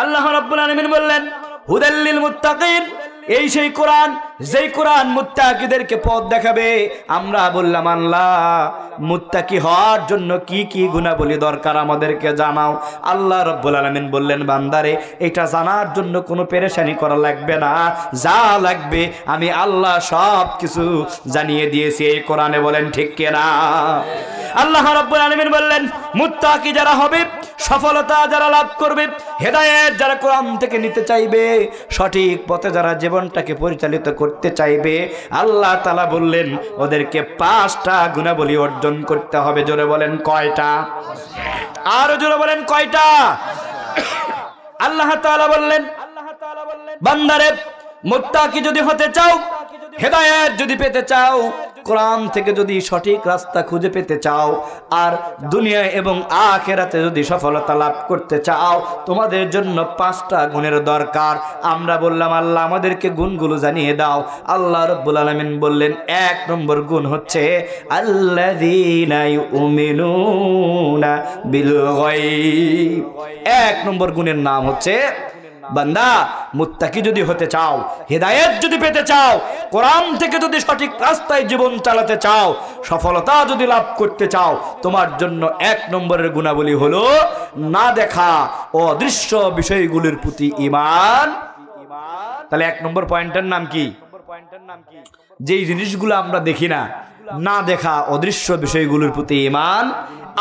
আল্লাহ রাব্বুল আলামিন বললেন হুদাল লিল মুত্তাকিন, এই সেই কোরআন যেই কোরআন মুত্তাকিদেরকে পথ দেখাবে। আমরা বললাম আল্লাহ মুত্তাকি হওয়ার জন্য কি কি গুণাবলী দরকার আমাদেরকে জানাও। আল্লাহ রাব্বুল আলামিন বললেন বান্দারে এটা জানার জন্য কোনো পেরেশানি করা লাগবে না, যা লাগবে আমি আল্লাহ সব কিছু জানিয়ে দিয়েছি এই কোরআনে। বলেন ঠিক কিনা? আল্লাহ রাব্বুল আলামিন বললেন মুত্তাকি যারা হবে, সফলতা যারা লাভ করবে, হেদায়েত যারা কোরআন থেকে নিতে চাইবে, সঠিক পথে যারা জীবনটাকে পরিচালিত করতে চাইবে, আল্লাহ তাআলা বললেন ওদেরকে 5টা গুণাবলী অর্জন করতে হবে। জোরে বলেন কয়টা? আরো জোরে বলেন কয়টা? আল্লাহ তাআলা বললেন বান্দারে মুত্তাকি যদি হতে চাও, হেদায়েত যদি পেতে চাও, কোরআন থেকে যদি সঠিক রাস্তা খুঁজে পেতে চাও, আর দুনিয়া এবং আখিরাতে যদি সফলতা লাভ করতে চাও, তোমাদের জন্য 5টা গুণের দরকার। আমরা বললাম আল্লাহ আমাদেরকে গুণগুলো জানিয়ে দাও। আল্লাহ রাব্বুল আলামিন বললেন 1 নম্বর গুণ হচ্ছে আল্লাযীনা ইউমিনুনা বিল গায়ব। 1 নম্বর গুণের নাম হচ্ছে বান্দা মুত্তাকি যদি হতে চাও, হেদায়েত যদি পেতে চাও, কোরআন থেকে যদি সঠিক রাস্তায় জীবন চালাতে চাও, সফলতা যদি লাভ করতে চাও, তোমার জন্য 1 নম্বরের গুণাবলী হলো না দেখা অদৃশ্য বিষয়গুলির প্রতি ঈমান। তাহলে 1 নম্বর পয়েন্টের নাম কি? যেই জিনিসগুলো আমরা দেখি না, না দেখা অদৃশ্য বিষয়গুলোর প্রতি ঈমান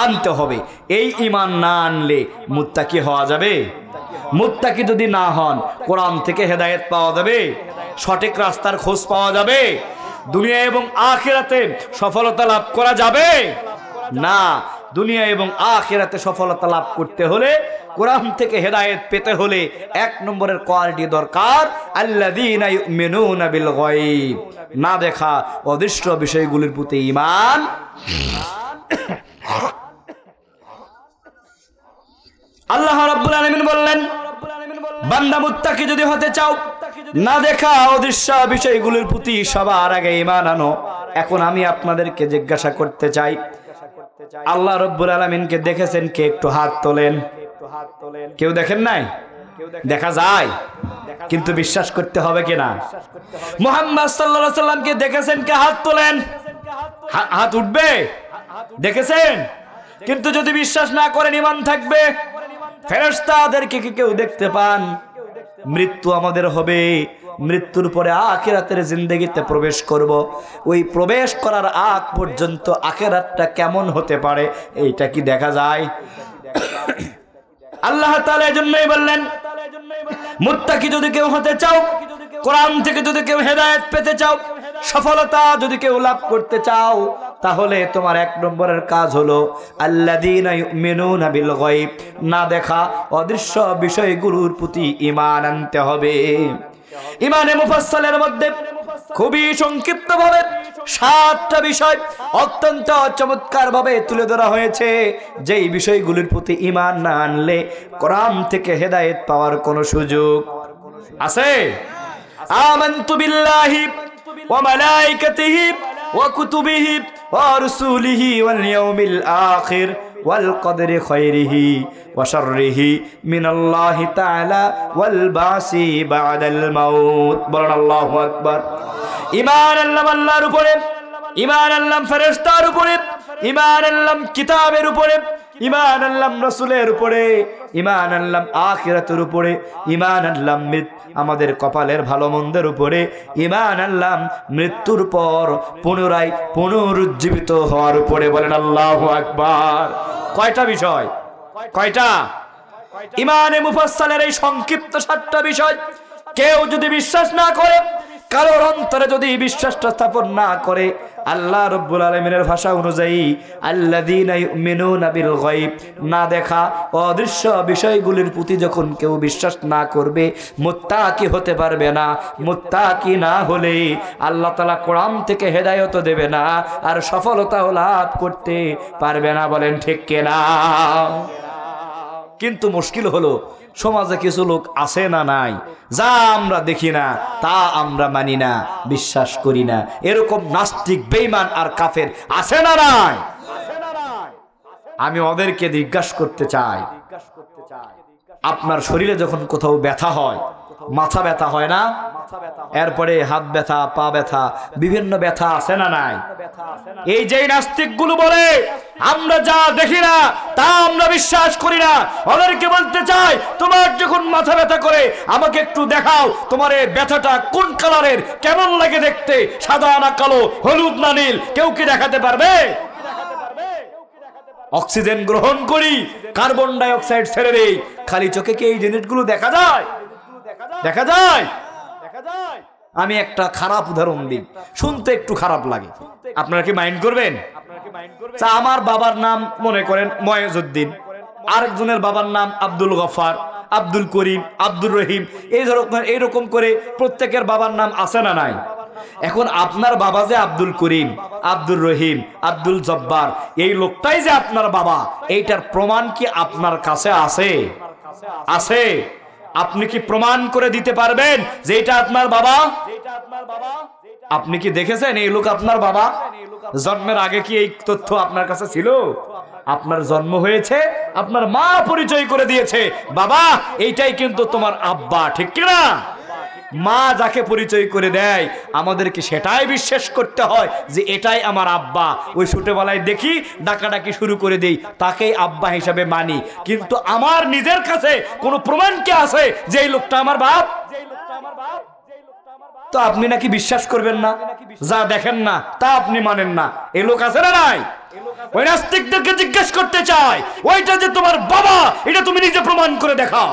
আনতে হবে। এই ঈমান না আনলে মুত্তাকি হওয়া যাবে? মুত্তাকি যদি না হন, কোরআন থেকে হেদায়েত পাওয়া যাবে? সঠিক রাস্তার খোঁজ পাওয়া যাবে? দুনিয়া এবং আখিরাতে সফলতা লাভ করা যাবে না। দুনিয়া এবং আখিরাতে সফলতা লাভ করতে হলে, কোরআন থেকে হেদায়েত পেতে হলে 1 নম্বরের কোয়ালিটি দরকার আল্লাযীনা ইউমিনুনা বিল গায়ব, না দেখা অদৃশ্য বিষয়গুলির প্রতি ঈমান। আল্লাহ রাব্বুল আলামিন বললেন বান্দা মুত্তাকি যদি হতে চাও, না দেখা অদৃশ্য বিষয়গুলোর প্রতি সবার আগে ঈমান আনো। এখন আমি আপনাদেরকে জিজ্ঞাসা করতে চাই, আল্লাহ রাব্বুল আলামিনকে দেখেছেন কে? একটু হাত তোলেন। কেউ দেখেন নাই? দেখা যায় কিন্তু বিশ্বাস করতে হবে কিনা? মুহাম্মদ সাল্লাল্লাহু আলাইহি সাল্লামকে দেখেছেন কে? হাত তোলেন। হাত উঠবে? দেখেছেন? কিন্তু যদি বিশ্বাস না করেন ঈমান থাকবে? ফেরেশতাদেরকে কি কেউ দেখতে পান? মৃত্যু আমাদের হবে, মৃত্যুর পরে আখিরাতের জিন্দেগিতে প্রবেশ করব। ওই প্রবেশ করার আগ পর্যন্ত আখিরাতটা কেমন হতে পারে এইটা কি দেখা যায়? আল্লাহ তাআলা এজন্যই বললেন মুত্তাকি যদি কেউ হতে চাও, কোরআন থেকে যদি কেউ হেদায়েত পেতে চাও, সফলতা যদি কেউ লাভ করতে চাও, তাহলে তোমার 1 নম্বরের কাজ হলো আল্লাযীনা ইউমিনুনা বিল গায়ব, না দেখা অদৃশ্য বিষয়গুলোর প্রতি ঈমান আনতে হবে। ঈমানে মুফাসসালের মধ্যে খুবই সংক্ষিপ্তভাবে 7টা বিষয় অত্যন্ত চমৎকারভাবে তুলে ধরা হয়েছে, যেই বিষয়গুলোর প্রতি ঈমান না আনলে কোরআন থেকে হেদায়েত পাওয়ার কোনো সুযোগ আছে? আমানতু বিল্লাহি ওয়া মালাইকাতিহি ওয়া কুতুবিহি ওয়া রুসুলিহি ওয়াল ইয়াউমিল আখির ওয়াল কদরি খায়রিহি ওয়া শাররিহি মিনাল্লাহি তাআলা ওয়াল বাসি বাদাল মাউত। বলেন আল্লাহু আকবার। ঈমান আনলাম আল্লাহর উপরে, ঈমান আনলাম ফেরেশতার উপরে, ঈমান আনলাম কিতাবের উপরে, ঈমান আনলাম রাসূলের উপরে, ঈমান আনলাম আখিরাতের উপরে, ঈমান আনলাম আমাদের কপালের ভালো মন্দের উপরে, ঈমান আনলাম মৃত্যুর পর পুনরায় পুনরুজ্জীবিত হওয়ার উপরে। বলেন আল্লাহু আকবার। কয়টা বিষয়? কয়টা? ঈমানে মুফাসসালের এই সংক্ষিপ্ত 7টা বিষয় কেউ যদি বিশ্বাস না করে, কারোর অন্তরে যদি বিশ্বাসটা স্থাপন না করে, আল্লাহ রাব্বুল আলামিনের ভাষা অনুযায়ী আল্লাযীনা ইউমিনুনা বিল গায়ব, না দেখা অদৃশ্য বিষয়গুলির প্রতি যখন কেউ বিশ্বাস না করবে, মুত্তাকি হতে পারবে না। মুত্তাকি না হলে আল্লাহ তাআলা কোরআন থেকে হেদায়েত দেবে না, আর সফলতাও লাভ করতে পারবে না। বলেন ঠিক কিনা? কিন্তু মুশকিল হলো সমাজে কিছু লোক আছে না নাই, যা আমরা দেখি না তা আমরা মানি না, বিশ্বাস করি না, এরকম নাস্তিক বেঈমান আর কাফের আছে না নাই? আমি ওদেরকে জিজ্ঞাসা করতে চাই, আপনার শরীরে যখন কোথাও ব্যথা হয়, মাথা ব্যথা হয় না, এরপরে হাত ব্যথা, পা ব্যথা, বিভিন্ন ব্যথা আছে না নাই? এই যে নাস্তিকগুলো বলে আমরা যা দেখি না তা আমরা বিশ্বাস করি না, ওদেরকে বলতে চাই তোমার যখন মাথা ব্যথা করে আমাকে একটু দেখাও, তোমার এই ব্যথাটা কোন কালারের, কেমন লাগে দেখতে, সাদা না কালো, হলুদ না নীল, কেউ কি দেখাতে পারবে? অক্সিজেন গ্রহণ করি, কার্বন ডাই অক্সাইড ছেড়ে দেই, খালি চোখে কি এই জিনিসগুলো দেখা যায়? দেখা যায়? আমি একটা খারাপ উদাহরণ দিই, শুনতে একটু খারাপ লাগে, আপনারা কি মাইন্ড করবেন? আমার বাবার নাম মনে করেন ময়েজউদ্দিন, আরেকজনের বাবার নাম আব্দুল গফার, আব্দুল করিম, আব্দুর রহিম, এইরকম করে প্রত্যেকের বাবার নাম আছে না নাই? এখন আপনার বাবা যে আব্দুল করিম, আব্দুর রহিম, আব্দুল জব্বার, এই লোকটাই যে আপনার বাবা, এইটার প্রমাণ কি আপনার কাছে আছে? আছে? আপনি কি প্রমাণ করে দিতে পারবেন যে এটা আপনার বাবা? আপনি কি দেখেছেন এই লোক আপনার বাবা? জন্মের আগে কি এই তথ্য আপনার কাছে ছিল? আপনার জন্ম হয়েছে, আপনার মা পরিচয় করে দিয়েছে, বাবা এইটাই কিন্তু তোমার আব্বা, ঠিক কি না? মা যাকে পরিচয় করে দেয় আমাদেরকে সেটাই বিশ্বাস করতে হয় যে এটাই আমার আব্বা। ওই ছোটবেলায় দেখি ডাকাডাকি শুরু করে দেই, তাকেই আব্বা হিসাবে মানি, কিন্তু আমার নিজের কাছে কোনো প্রমাণ কি আছে যে এই লোকটা আমার বাপ? তো আপনি নাকি বিশ্বাস করবেন না, যা দেখেন না তা আপনি মানেন না, এই লোক আছে না নাই? ওই নাস্তিকদেরকে জিজ্ঞেস করতে চাই, ওইটা যে তোমার বাবা এটা তুমি নিজে প্রমাণ করে দেখাও।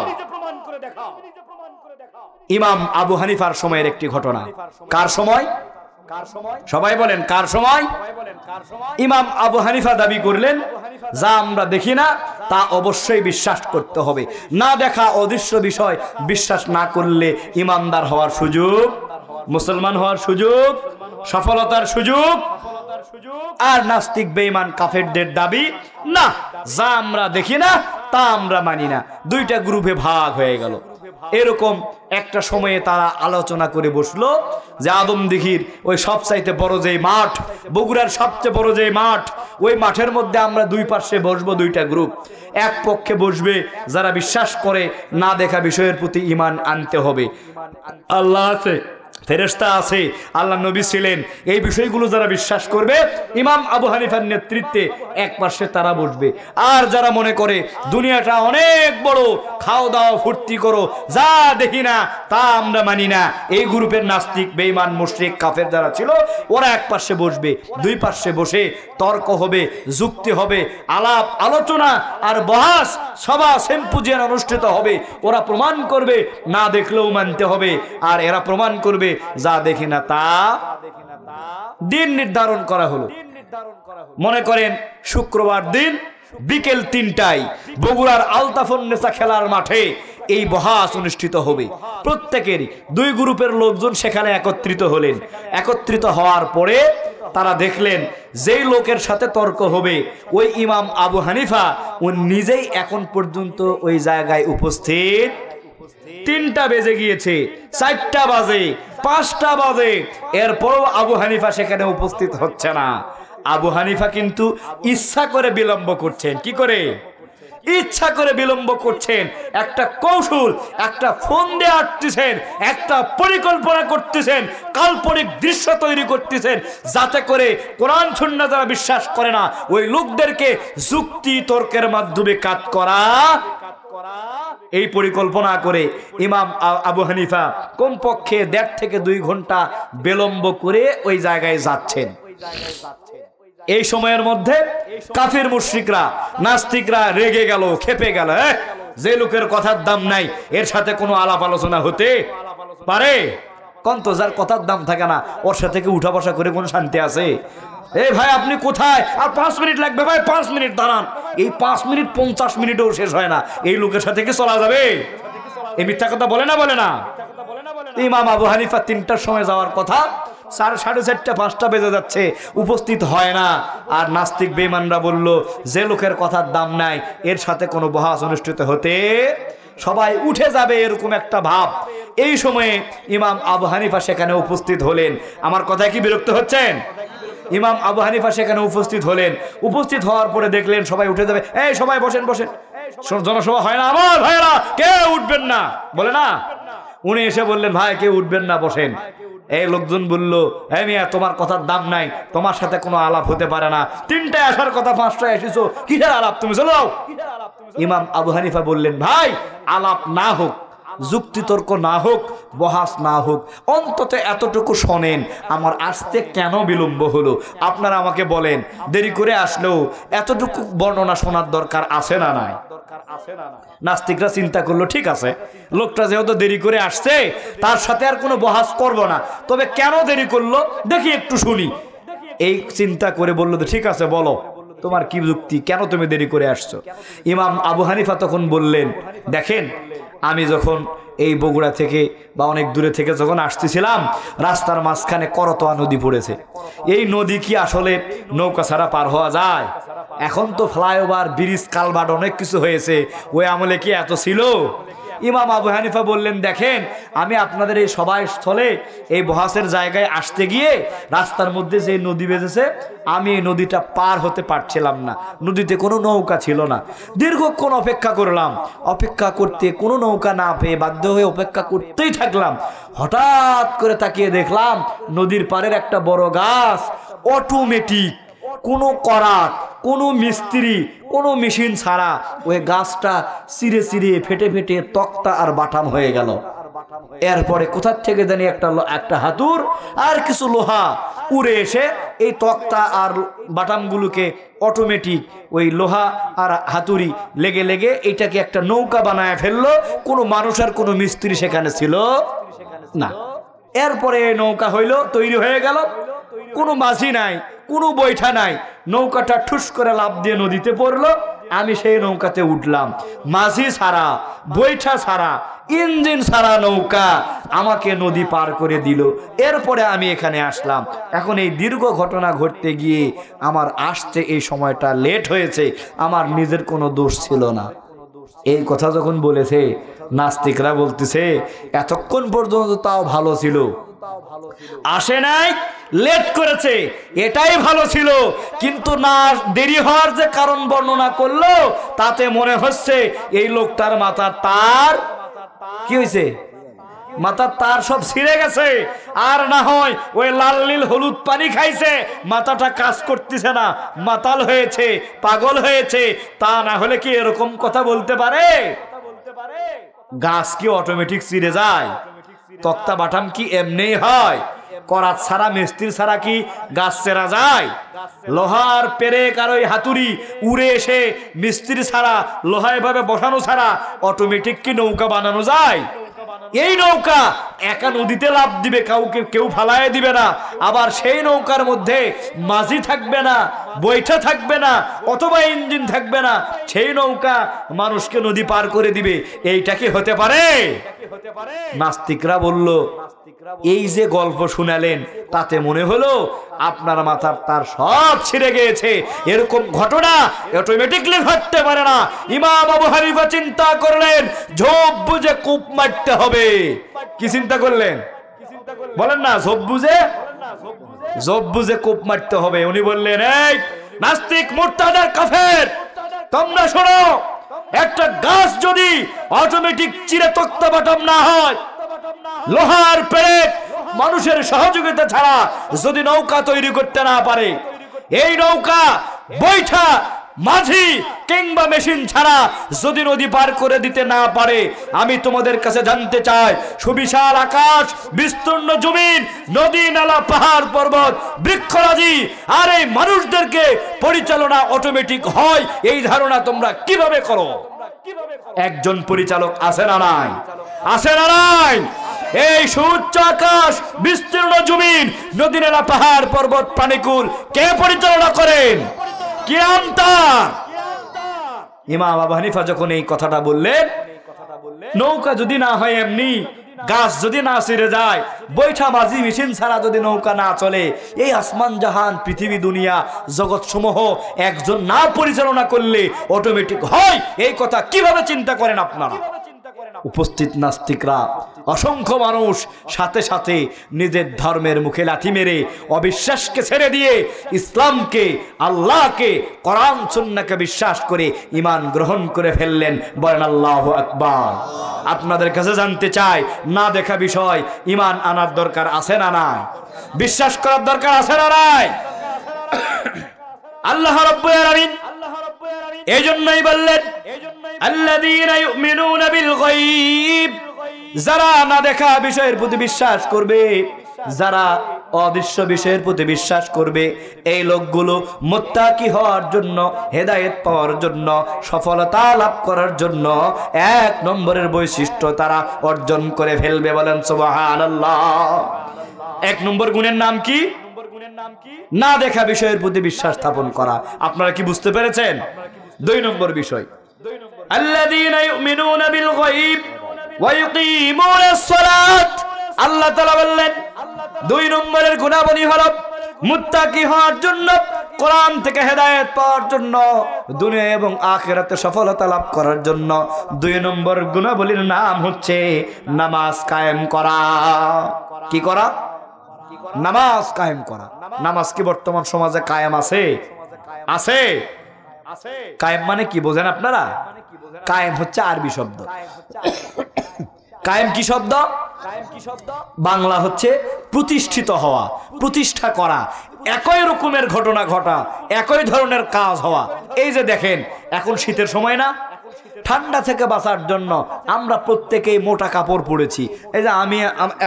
ইমাম আবু হানিফার সময়ের একটি ঘটনা। কার সময়? সবাই বলেন কার সময়? ইমাম আবু হানিফা দাবি করলেন যা আমরা দেখি না তা অবশ্যই বিশ্বাস করতে হবে, না দেখা অদৃশ্য বিষয় বিশ্বাস না করলে ইমানদার হওয়ার সুযোগ, মুসলমান হওয়ার সুযোগ, সফলতার সুযোগ। আর নাস্তিক বেঈমান কাফেরদের দাবি না, যা আমরা দেখি না তা আমরা মানি না। দুইটা গ্রুপে ভাগ হয়ে গেল। এরকম একটা সময়ে তারা আলোচনা করে বসলো যে আদমদীঘির ওই সবচাইতে বড় যে মাঠ, বগুড়ার সবচেয়ে বড় যে মাঠ, ওই মাঠের মধ্যে আমরা দুই পাশে বসবো, দুইটা গ্রুপ। এক পক্ষে বসবে যারা বিশ্বাস করে না দেখা বিষয়ের প্রতি ঈমান আনতে হবে, আল্লাহ আছে, ফেরেশতা আছে, আল্লাহ নবী ছিলেন, এই বিষয়গুলো যারা বিশ্বাস করবে ইমাম আবু হানিফার নেতৃত্বে এক পাশে তারা বসবে। আর যারা মনে করে দুনিয়াটা অনেক বড়, খাও দাও ফুর্তি করো, যা দেখি না তা আমরা মানি না, এই গ্রুপের নাস্তিক বেঈমান মুশরিক কাফের যারা ছিল ওরা এক পাশে বসবে। দুই পাশে বসে তর্ক হবে, যুক্তি হবে, আলাপ আলোচনা আর বহাস সভা সিম্পোজিয়াম অনুষ্ঠিত হবে। ওরা প্রমাণ করবে না দেখলেও মানতে হবে, আর এরা প্রমাণ করবে যা দেখি না তা। দিন নির্ধারণ করা হলো, মনে করেন শুক্রবার দিন বিকেল 3টায় বগুড়ার আলতাফুন্নেসা খেলার মাঠে এই বহাস অনুষ্ঠিত হবে। প্রত্যেকেরই দুই গ্রুপের লোকজন সেখানে একত্রিত হলেন। একত্রিত হওয়ার পরে তারা দেখলেন যেই লোকের সাথে তর্ক হবে ওই ইমাম আবু হানিফা ও নিজেই এখন পর্যন্ত ওই জায়গায় উপস্থিত। 3টা বেজে গিয়েছে, 4টা বাজে, 5টা বাজে, এরপরও আবু হানিফা সেখানে উপস্থিত হচ্ছে না। আবু হানিফা কিন্তু ইচ্ছা করে বিলম্ব করছেন। কি করে? ইচ্ছা করে বিলম্ব করছেন। একটা কৌশল, একটা ফোন দিয়ে আটতেছেন, একটা পরিকল্পনা করতেছেন, কাল্পনিক দৃশ্য তৈরি করতেছেন, যাতে করে কোরআন সুন্নাহ যারা বিশ্বাস করে না ওই লোকদেরকে যুক্তি তর্কের মাধ্যমে কাজ করা। এই পরিকল্পনা করে ইমাম আবু হানিফা কমপক্ষে 1.5 থেকে 2 ঘন্টা বিলম্ব করে ওই জায়গায় যাচ্ছেন। এই সময়ের মধ্যে কাফির মুশরিকরা, নাস্তিকরা রেগে গেল, খেপে গেল। যে লোকের কথার দাম নাই এর সাথে কোনো আলাপ আলোচনা হতে পারে? কন্ত যার কথার দাম থাকে না ওর সাথে কি উঠা বসা করে কোনো শান্তি আছে? এই ভাই আপনি কোথায়? আর 5 মিনিট লাগবে। ভাই 5 মিনিট দাঁড়ান। এই 5 মিনিট 50 মিনিটও শেষ হয় না। এই লোকের সাথে কি চলা যাবে? এই মিথ্যা কথা বলে না, বলে না? ইমাম আবু হানিফা 3টার সময় যাওয়ার কথা, সাড়ে 4টা 5টা বেজে যাচ্ছে, উপস্থিত হয় না। আর নাস্তিক বেঈমানরা বলল, যে লোকের কথার দাম নাই এর সাথে কোনো বহাস অনুষ্ঠিত হতে, সবাই উঠে যাবে এরকম একটা ভাব। এই সময়ে ইমাম আবু হানিফা সেখানে উপস্থিত হলেন। আমার কথায় কি বিরক্ত হচ্ছেন? ইমাম আবু হানিফা সেখানে উপস্থিত হলেন। উপস্থিত হওয়ার পরে দেখলেন সবাই উঠে যাবে, এই সবাই বসেন বসেন, জনসভা হয় না আমার ভাইয়েরা, কেউ উঠবেন না, বলে না। উনি এসে বললেন, ভাই কেউ উঠবেন না, বসেন। এই লোকজন বলল, এই মিয়া তোমার কথার দাম নাই, তোমার সাথে কোনো আলাপ হতে পারে না, 3টায় আসার কথা 5টায় এসেছো, কিসের আলাপ, তুমি চলো। ইমাম আবু হানিফা বললেন, ভাই আলাপ না হোক, যুক্তিতর্ক না হোক, বহাস না হোক, অন্তত এতটুকু শোনেন আমার আসতে কেন বিলম্ব হলো। আপনারা আমাকে বলেন, দেরি করে আসলেও এতটুকু বর্ণনা শোনার দরকার আছে না নাই? নাস্তিকরা চিন্তা করলো, ঠিক আছে, লোকটা যেহেতু দেরি করে আসছে তার সাথে আর কোনো বহাস করব না, তবে কেন দেরি করলো দেখি একটু শুনি। এই চিন্তা করে বললো, ঠিক আছে বলো তোমার কি যুক্তি, কেন তুমি দেরি করে আসছো? ইমাম আবু হানিফা তখন বললেন, দেখেন আমি যখন এই বগুড়া থেকে বা অনেক দূরে থেকে যখন আসতেছিলাম, রাস্তার মাঝখানে করতোয়া নদী পড়েছে। এই নদী কি আসলে নৌকা ছাড়া পার হওয়া যায়? এখন তো ফ্লাইওভার, ব্রিজ, কালভার্ট অনেক কিছু হয়েছে, ওই আমলে কি এত ছিল? ইমাম আবু হানিফা বললেন, দেখেন আমি আপনাদের এই সভায় স্থলে এই বহাসের জায়গায় আসতে গিয়ে রাস্তার মধ্যে যে নদী বেজেছে, আমি এই নদীটা পার হতে পারছিলাম না, নদীতে কোনো নৌকা ছিল না। দীর্ঘক্ষণ অপেক্ষা করলাম, অপেক্ষা করতে কোনো নৌকা না পেয়ে বাধ্য হয়ে অপেক্ষা করতেই থাকলাম। হঠাৎ করে তাকিয়ে দেখলাম নদীর পাড়ের একটা বড় গাছ অটোমেটিক, কোনো করাত, কোনো মিস্ত্রি, কোনো মেশিন ছাড়া ওই গাছটা চিরে চিরে ফেটে ফেটে তক্তা আর বাটাম হয়ে গেল। এরপরে কোথার থেকে জানি একটা হাতুর আর কিছু লোহা উড়ে এসে এই তক্তা আর বাটামগুলোকে অটোমেটিক ওই লোহা আর হাতুড়ি লেগে লেগে এটাকে একটা নৌকা বানায় ফেললো। কোনো মানুষ আর কোনো মিস্ত্রি সেখানে ছিল না। এরপরে নৌকা হইল, তৈরি হয়ে গেল, কোনো মাঝি নাই, কোনো বৈঠা নাই, নৌকাটা ঠুস করে লাফ দিয়ে নদীতে পড়লো। আমি সেই নৌকাতে উঠলাম, মাঝি ছাড়া, বৈঠা ছাড়া, ইঞ্জিন ছাড়া নৌকা আমাকে নদী পার করে দিল। এরপরে আমি এখানে আসলাম। এখন এই দীর্ঘ ঘটনা ঘটতে গিয়ে আমার আসতে এই সময়টা লেট হয়েছে, আমার নিজের কোনো দোষ ছিল না। এই কথা যখন বলেছে, নাস্তিকরা বলতেছে এতক্ষণ পর্যন্ত তাও ভালো ছিল, আসে নাই, লেট করেছে, এটাই ভালো ছিল, কিন্তু না দেরি হওয়ার যে কারণ বর্ণনা করলো তাতে মনে হচ্ছে এই লোকটার মাথার তার কি হয়েছে, মাথার তার সব ছিঁড়ে গেছে, আর না হয় ওই লাল নীল হলুদ পানি খাইছে, মাথাটা কাজ করতেছে না, মাতাল হয়েছে, পাগল হয়েছে। তা না হলে কি এরকম কথা বলতে পারে? গাছ কি অটোমেটিক ছিঁড়ে যায়? তক্তা বাটাম কি এমনি হয়? করাত ছাড়া, মিস্ত্রি ছাড়া কি গাছ চেরা যায়? লোহার পেরেক আর ওই হাতুড়ি উড়ে এসে মিস্ত্রি ছাড়া, লোহা এভাবে বসানো ছাড়া অটোমেটিক কি নৌকা বানানো যায়? এই নৌকা একা নদীতে লাফ দিবে, কাউকে কেউ ফালায় দিবে না, আবার সেই নৌকার মধ্যে মাঝি থাকবে না, বৈঠা থাকবে না, অথবা ইঞ্জিন থাকবে না, সেই নৌকা মানুষকে নদী পার করে দিবে। এইটা কি হতে পারে? নাস্তিকরা বলল, এই যে গল্প শুনালেন তাতে মনে হলো আপনার মাথার তার সব ছিঁড়ে গিয়েছে। এরকম ঘটনা অটোমেটিকলি ঘটতে পারে না। ইমাম আবু হানিফা চিন্তা করলেন, ঝোপ বুঝে কূপ মারতে হবে। কি চিন্তা করলেন বলেন না? ঝোপ বুঝে কূপ মারতে হবে। উনি বললেন, এই নাস্তিক, মুরতাদ আর কাফের, তোমরা শোনো, একটা গাছ যদি অটোমেটিক চিরে তক্তা বাটাম না হয়, লোহার পেরেক মানুষের সহযোগিতা ছাড়া যদি নৌকা তৈরি করতে না পারে, এই নৌকা বৈঠা, মাঝি কিংবা মেশিন ছাড়া যদি নদী পার করে দিতে না পারে, আমি তোমাদের কাছে জানতে চাই, সুবিশাল আকাশ, বিস্তীর্ণ জমিন, নদী, নালা, পাহাড়, পর্বত, বৃক্ষরাজি আর এই মানুষদেরকে পরিচালনা অটোমেটিক হয়, এই ধারণা তোমরা কিভাবে করো? একজন পরিচালক আছে না নাই? আছে না নাই? এই সুউচ্চ আকাশ, বিস্তীর্ণ জমিন, নদী, নালা, পাহাড়, পর্বত, প্রাণীকুল কে পরিচালনা করেন? কে আমতা? ইমাম আবু হানিফা যখন এই কথাটা বললেন, নৌকা যদি না হয় এমনি, গাছ যদি না ছিঁড়ে যায়, বৈঠা মাঝি মেশিন ছাড়া যদি নৌকা না চলে, এই আসমান জাহান পৃথিবী দুনিয়া জগৎ সমূহ একজন না পরিচালনা করলে অটোমেটিক হয়, এই কথা কিভাবে চিন্তা করেন আপনারা? উপস্থিত নাস্তিকরা অসংখ্য মানুষ সাথে সাথে নিজের ধর্মের মুখে লাথি মেরে অবিশ্বাসকে ছেড়ে দিয়ে ইসলামকে, আল্লাহকে, কোরআন সুন্নাহকে বিশ্বাস করে ঈমান গ্রহণ করে ফেললেন। বলেন আল্লাহু আকবার। আপনাদের কাছে জানতে চাই, না দেখা বিষয় ঈমান আনার দরকার আছে না নাই? বিশ্বাস করার দরকার আছে না নাই? আল্লাহ রাব্বুল আলামিন এই জন্যই বললেন, আল্লাযীনা ইউমিনুনা বিল গায়ব, যারা না দেখা বিষয়ের প্রতি বিশ্বাস করবে, যারা অদৃশ্য বিষয়ের প্রতি বিশ্বাস করবে, এই লোকগুলো মুত্তাকি হওয়ার জন্য, হেদায়েত পাওয়ার জন্য, সফলতা লাভ করার জন্য 1 নম্বরের বৈশিষ্ট্য তারা অর্জন করে ফেলবে। বলেন সুবহানাল্লাহ। 1 নম্বর গুণের নাম কি? না দেখা বিষয়ের প্রতি বিশ্বাস স্থাপন করা। আপনারা কি বুঝতে পেরেছেন? 2 নম্বর বিষয়, আল্লাযীনা ইউমিনুনা বিল গায়ব ওয়া ইউকিমুনাস সালাত। আল্লাহ তাআলা বললেন 2 নম্বরের গুণাবলী হলো মুত্তাকি হওয়ার জন্য, কোরআন থেকে হেদায়েত পাওয়ার জন্য, দুনিয়া এবং আখিরাতে সফলতা লাভ করার জন্য 2 নম্বর গুণাবলীর নাম হচ্ছে নামাজ কায়েম করা। কি করা? নামাজ কায়েম করা। নামাজ কি বর্তমান সমাজে কায়েম আছে? আছে? কায়েম মানে কি বোঝেন আপনারা? কায়েম হচ্ছে আরবি শব্দ। কায়েম কি শব্দ? বাংলা হচ্ছে প্রতিষ্ঠিত হওয়া, প্রতিষ্ঠা করা, একই রকমের ঘটনা ঘটা, একই ধরনের কাজ হওয়া। এই যে দেখেন, এখন শীতের সময় না, ঠান্ডা থেকে বাঁচার জন্য আমরা প্রত্যেকেই মোটা কাপড় পরেছি। এই যে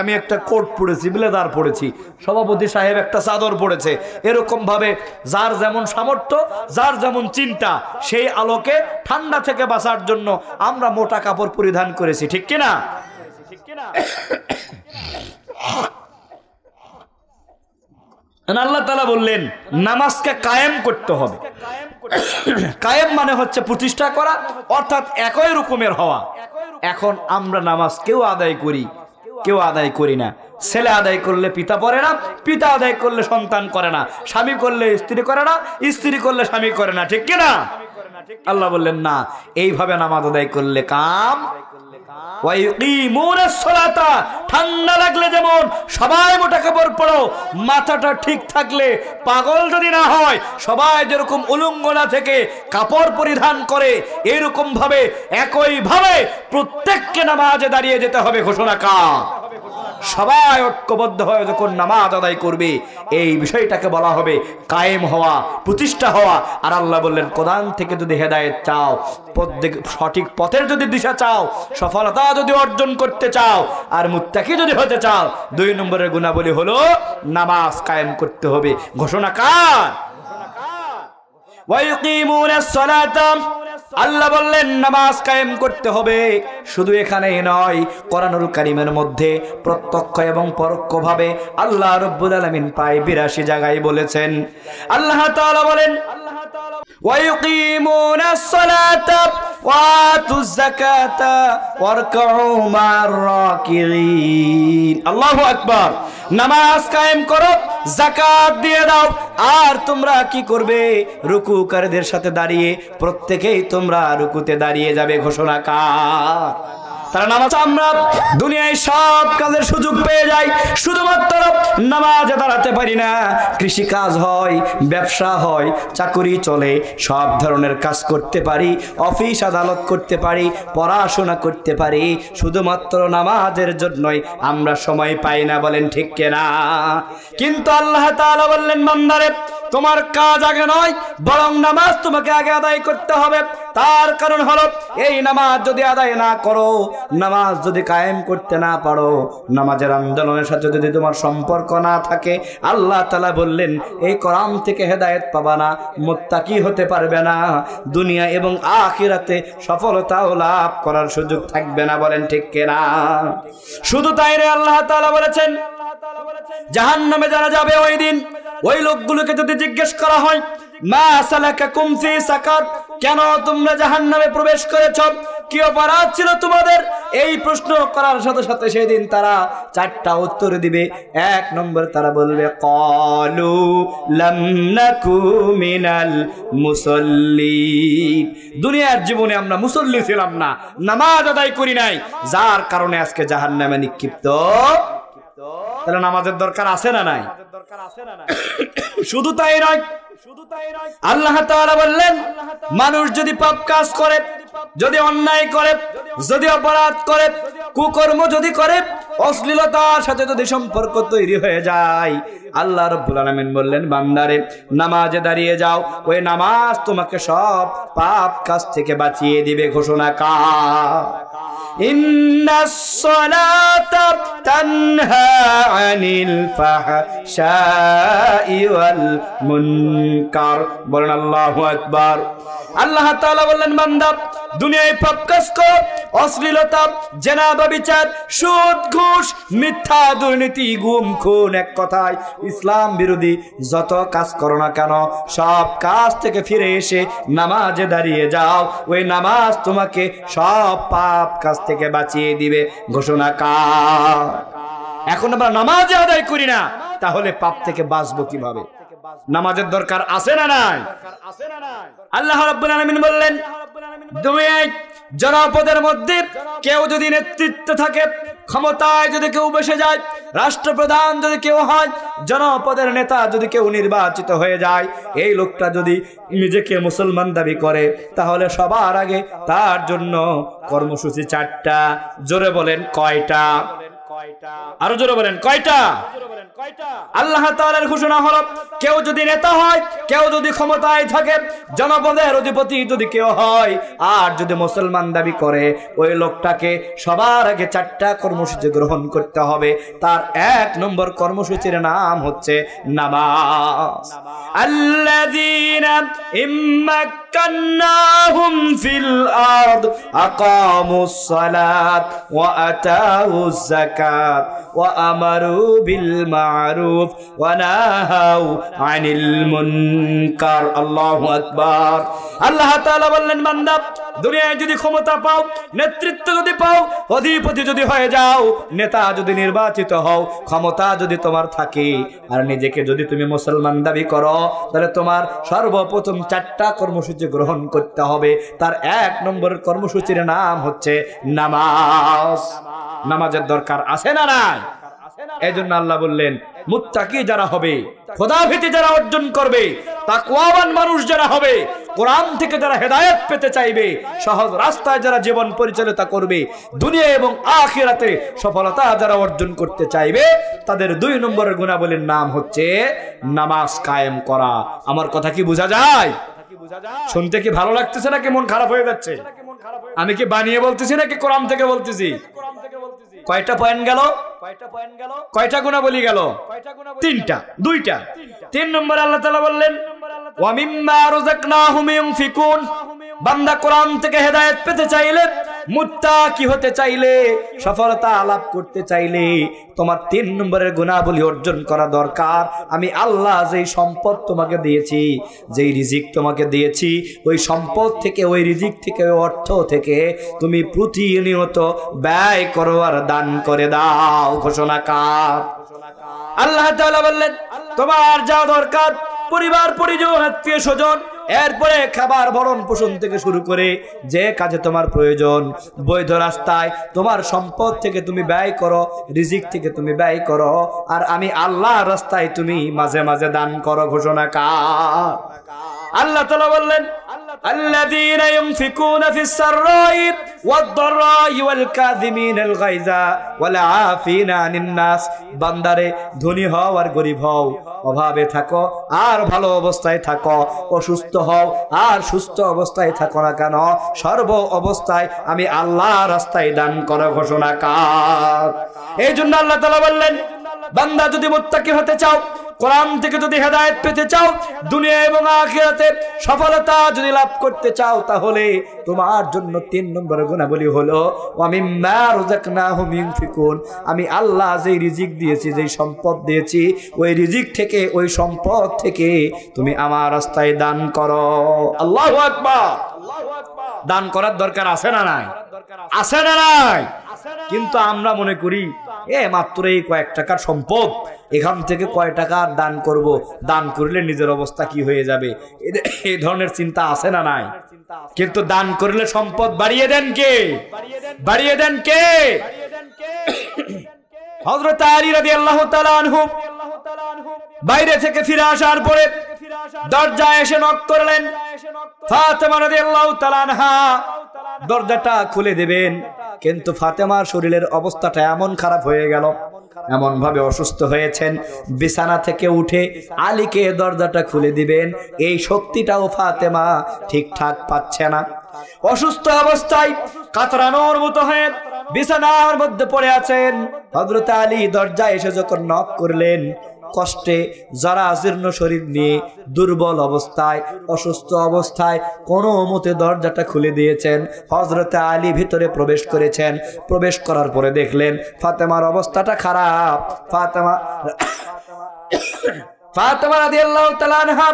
আমি একটা কোট পরেছি, ব্লেজার পরেছি, সভাপতি সাহেব একটা চাদর পরেছে। এরকম ভাবে যার যেমন সামর্থ্য, যার যেমন চিন্তা, সেই আলোকে ঠান্ডা থেকে বাঁচার জন্য আমরা মোটা কাপড় পরিধান করেছি। ঠিক কিনা? আল্লাহ তাআলা বললেন নামাজকে কায়েম করতে হবে। কায়েম মানে হচ্ছে প্রতিষ্ঠা করা, অর্থাৎ একই রকমের হওয়া। এখন আমরা নামাজ কেউ আদায় করি, কেউ আদায় করি না। ছেলে আদায় করলে পিতা পড়ে না, পিতা আদায় করলে সন্তান করে না, স্বামী করলে স্ত্রী করে না, স্ত্রী করলে স্বামী করে না। ঠিক কিনা? আল্লাহ বললেন না, এইভাবে নামাজ আদায় করলে কাম। ঠান্ডা লাগলে যেমন সবাই মোটা কাপড় পরো, মাথাটা ঠিক থাকলে, পাগল যদি না হয়, সবাই যেরকম উলঙ্গ না থেকে কাপড় পরিধান করে, এরকম ভাবে একই ভাবে প্রত্যেককে নামাজে দাঁড়িয়ে যেতে হবে। ঘোষণা কার? সবাই ঐক্যবদ্ধ হয়ে যখন নামাজ আদায় করবে, এই বিষয়টাকে বলা হবে কায়েম হওয়া, প্রতিষ্ঠা হওয়া। আর আল্লাহ বললেন, কোরআন থেকে যদি হেদায়েত চাও, সঠিক পথের যদি দিশা চাও, সফলতা যদি অর্জন করতে চাও, আর মুত্তাকি যদি হতে চাও, 2 নম্বরের গুণাবলী হলো নামাজ কায়েম করতে হবে। ঘোষণা কার? ওয়া ইউকিমুনাস সালাতা। আল্লাহ বললেন নামাজ কায়েম করতে হবে। শুধু এখানেই নয়, কোরআনুল কারীমের মধ্যে প্রত্যক্ষ এবং পরোক্ষভাবে আল্লাহ রাব্বুল আলামিন প্রায় 82 জায়গায় বলেছেন। আল্লাহ তাআলা বলেন, ওয়া ইউকিমুনাস সালাতা ওয়া আতুজ যাকাতা ওয়ারকাউ মা'আর রাকিঈন। আল্লাহু আকবার। নামাজ কায়েম করো, যাকাত দিয়ে দাও, আর তোমরা কি করবে? রুকুকারীদের সাথে দাঁড়িয়ে প্রত্যেকেই তোমরা রুকুতে দাঁড়িয়ে যাবে। ঘোষণা কার? তারা নামাজ। আমরা দুনিয়ায় সব কাজের সুযোগ পেয়ে যাই, শুধুমাত্র নামাজে দাঁড়াতে পারি না। কৃষি কাজ হয়, ব্যবসা হয়, চাকরি চলে, সব ধরনের কাজ করতে পারি, অফিস আদালত করতে পারি, পড়াশোনা করতে পারি, শুধুমাত্র নামাজের জন্যই আমরা সময় পাই না। বলেন ঠিক কিনা? কিন্তু আল্লাহ তাআলা বললেন, বান্দারে তোমার কাজ আগে নয়, বরং নামাজ তোমাকে আগে আদায় করতে হবে। তার কারণ হলো, এই নামাজ যদি আদায় না করো, নামাজ যদি কায়েম করতে না পারো, নামাজের আন্দোলনের সাথে যদি তোমার সম্পর্ক না থাকে, আল্লাহ তাআলা বললেন এই কোরআন থেকে হেদায়েত পাবা না, মুত্তাকি হতে পারবে না, দুনিয়া এবং আখিরাতে সফলতা লাভ করার সুযোগ থাকবে না। বলেন ঠিক কিনা? শুধু তাই রে, আল্লাহ তাআলা বলেছেন জাহান্নামে যারা যাবে ওই দিন, ওই লোকগুলোকে যদি জিজ্ঞেস করা হয়, মা সালাকাকুম ফি সাকার, কেন তোমরা জাহান্নামে প্রবেশ করেছ? কি অপরাধ ছিল তোমাদের? এই প্রশ্ন করার সাথে সাথে সেদিন তারা চারটা উত্তর দিবে। এক নম্বর তারা বলবে ক্বালু লাম নাকু মিনাল মুসাল্লিন, দুনিয়ার জীবনে আমরা মুসল্লি ছিলাম না, নামাজ আদায় করি নাই, যার কারণে আজকে জাহান্নামে নিক্ষিপ্ত। তাহলে নামাজের দরকার আছে না নাই? শুধু তাই নয়, আল্লাহ তাআলা বললেন মানুষ যদি পাপ কাজ করে, যদি অন্যায় করে, যদি অপরাধ করে, কুকর্ম যদি করে, অশ্লীলতার সাথে যদি সম্পর্ক তৈরি হয়ে যায়, আল্লাহ রাব্বুল আলামিন বললেন বান্দারে নামাজে দাঁড়িয়ে যাও, ওই নামাজ তোমাকে সব পাপ কাজ থেকে বাঁচিয়ে দিবে। ঘোষণা কার? ইন্নাস সালাতা তানহা আনিল ফাহশাই ওয়াল মুনকার। বলেন আল্লাহু আকবার। আল্লাহ তাআলা বললেন বান্দা দুনিয়ায় পাপ কাজ কর, অশ্লীলতা, জেনা, ব্যভিচার, সুদ, ঘুষ, মিথ্যা, দুর্নীতি, গুম, খুন, এক কথায় ইসলাম বিরোধী যত কাজ করো না কেন, সব কাজ থেকে ফিরে এসে নামাজে দাঁড়িয়ে যাও, ওই নামাজ তোমাকে সব পাপ কাজ থেকে বাঁচিয়ে দিবে। ঘোষণা কার? এখন আমরা নামাজ আদায় করি না, তাহলে পাপ থেকে বাঁচবো কিভাবে? নামাজের দরকার আছে না নাই? আল্লাহ রাব্বুল আলামিন বললেন দুনিয়ায় জনপদের মধ্যে কেউ যদি নেতৃত্ব থাকে, ক্ষমতায় যদি কেউ বসে যায়, রাষ্ট্রপ্রধান যদি কেউ হয়, জনপদের নেতা যদি কেউ নির্বাচিত হয়ে যায়, এই লোকটা যদি নিজেকে মুসলমান দাবি করে, তাহলে সবার আগে তার জন্য কর্মসূচি চারটা। জোরে বলেন কয়টা? আরো জোরে বলেন কয়টা? আল্লাহ তাআলার ঘোষণা হলো কেউ যদি নেতা হয়, কেউ যদি ক্ষমতায় থাকে, জনপদের অধিপতি যদি কেউ হয়, আর যদি মুসলমান দাবি করে, ওই লোকটাকে সবার আগে চারটা কর্মসূচি গ্রহণ করতে হবে। তার এক নম্বর কর্মসূচির নাম হচ্ছে নামাজ। আল্লাযীনা ইম্মাক্কান্নাহুম ফিল আরদ আকামুস সালাত ওয়া আতাউজ যাকাত ওয়া আমারু বিল মারুফ ওয়া নাহাউ আনিল মুনকার। আল্লাহু আকবার। আল্লাহ তাআলা বললেন বান্দা দুনিয়ায় যদি ক্ষমতা পাও, নেতৃত্ব যদি পাও, অধিপতি যদি হয়ে যাও, নেতা যদি নির্বাচিত হও, ক্ষমতা যদি তোমার থাকে, আর নিজেকে যদি তুমি মুসলমান দাবি করো, তাহলে তোমার সর্বপ্রথম চারটা কর্মসূচি গ্রহণ করতে হবে। তার এক নম্বর কর্মসূচির নাম হচ্ছে নামাজ। নামাজের দরকার আছে না নাই? এই জন্য আল্লাহ বললেন মুত্তাকি যারা হবে, খোদাভীতি যারা অর্জন করবে, তাকওয়াবান মানুষ যারা হবে, কোরআন থেকে যারা হেদায়েত পেতে চাইবে, সহজ রাস্তায় যারা জীবন পরিচালিত করবে, দুনিয়া এবং আখিরাতে সফলতা যারা অর্জন করতে চাইবে, তাদের 2 নম্বরের গুণাবলীর নাম হচ্ছে নামাজ কায়েম করা। আমার কথা কি বোঝা যায়? শুনতে কি ভালো লাগতেছে নাকি মন খারাপ হয়ে যাচ্ছে? আমি কি বানিয়ে বলতেছি নাকি কোরআন থেকে বলতেছি? কয়টা পয়েন্ট গেল? কয়টা গুণাবলী গেল? 3টা, 2টা। 3 নম্বরে আল্লাহ তাআলা বললেন ওয়া মিম্মা রাযাকনাহুম ইউনফিকুন। বান্দা কোরআন থেকে হেদায়েত পেতে চাইলে, মুত্তাকি হতে চাইলে, সফলতা লাভ করতে চাইলে, তোমার 3 নম্বরের গুণাবলী অর্জন করা দরকার। আমি আল্লাহ যেই সম্পদ তোমাকে দিয়েছি, যেই রিজিক তোমাকে দিয়েছি, ওই সম্পদ থেকে, ওই রিজিক থেকে, ওই অর্থ থেকে তুমি প্রতিনিয়ত ব্যয় করো আর দান করে দাও। ঘোষণা কার? আল্লাহ তাআলা বললেন তোমার যা দরকার, পরিবার পরিজন, আত্মীয় স্বজন, এরপরে খাবার ভরণ পোষণ থেকে শুরু করে যে কাজে তোমার প্রয়োজন, বৈধ রাস্তায় তোমার সম্পদ থেকে তুমি ব্যয় করো, রিজিক থেকে তুমি ব্যয় করো, আর আমি আল্লাহর রাস্তায় তুমি মাঝে মাঝে দান করো। ঘোষণা কার? আল্লাহ তাআলা বললেন আল্লাযীনা ইউনফিকুনা ফিস সাররাই ওয়াদ দাররাই ওয়াল কাযিমিনাল গায়যা ওয়াল আফিনা আনিন নাস। বান্দারে ধনী হও আর গরীব হও, অভাবে থাকো আর ভালো অবস্থায় থাকো, অসুস্থ হও আর সুস্থ অবস্থায় থাকো না কেন, সর্ব অবস্থায় আমি আল্লাহর রাস্তায় দান করো। ঘোষণা কার? এই জন্য আল্লাহ তাআলা বললেন বান্দা যদি মুত্তাকি হতে চাও, কোরআন থেকে যদি হেদায়েত পেতে চাও, দুনিয়া এবং আখিরাতে সফলতা যদি লাভ করতে চাও, তাহলে তোমার জন্য 3 নম্বরের গুণাবলী হলো ওয়া মিম্মা রাযাকনাহুম ইউনফিকুন। আমি আল্লাহ যেই রিজিক দিয়েছি, যেই সম্পদ দিয়েছি, ওই রিজিক থেকে, ওই সম্পদ থেকে তুমি আমার রাস্তায় দান করো। আল্লাহু আকবার। দান করার দরকার আছে না নাই? আছে না নাই? কিন্তু আমরা মনে করি মাত্র এই কয়েক টাকার সম্পদ, এখান থেকে কয় টাকা দান করব, দান করলে নিজের অবস্থা কি হয়ে যাবে, এই ধরনের চিন্তা আছে না নাই? কিন্তু দান করলে সম্পদ বাড়িয়ে দেন কে? বাড়িয়ে দেন কে? হযরত আলী রাদিয়াল্লাহু তাআলা আনহু বাইরে থেকে ফিরে আসার পরে দরজায় এসে নক করলেন। ফাতেমা রাদিয়াল্লাহু তাআলা আনহা দরজাটা খুলে দিবেন, কিন্তু ফাতেমার শরীরের অবস্থাটা এমন খারাপ হয়ে গেল, এমন ভাবে অসুস্থ হয়েছেন, বিছানা থেকে উঠে আলীকে দরজাটা খুলে দিবেন এই শক্তিটাও ফাতেমা ঠিকঠাক পাচ্ছে না। অসুস্থ অবস্থায় কাতরানোর মতো হয়ে বিছানার মধ্যে পড়ে আছেন। হযরত আলী দরজায় এসে যখন নক করলেন, কষ্টে জরাজীর্ণ শরীর নিয়ে দুর্বল অবস্থায় অসুস্থ অবস্থায় কোনো মতে দরজাটা খুলে দিয়েছেন। হযরত আলী ভিতরে প্রবেশ করেছেন। প্রবেশ করার পরে দেখলেন ফাতেমার অবস্থাটা খারাপ। ফাতেমা রাদিয়াল্লাহু তাআলা আনহা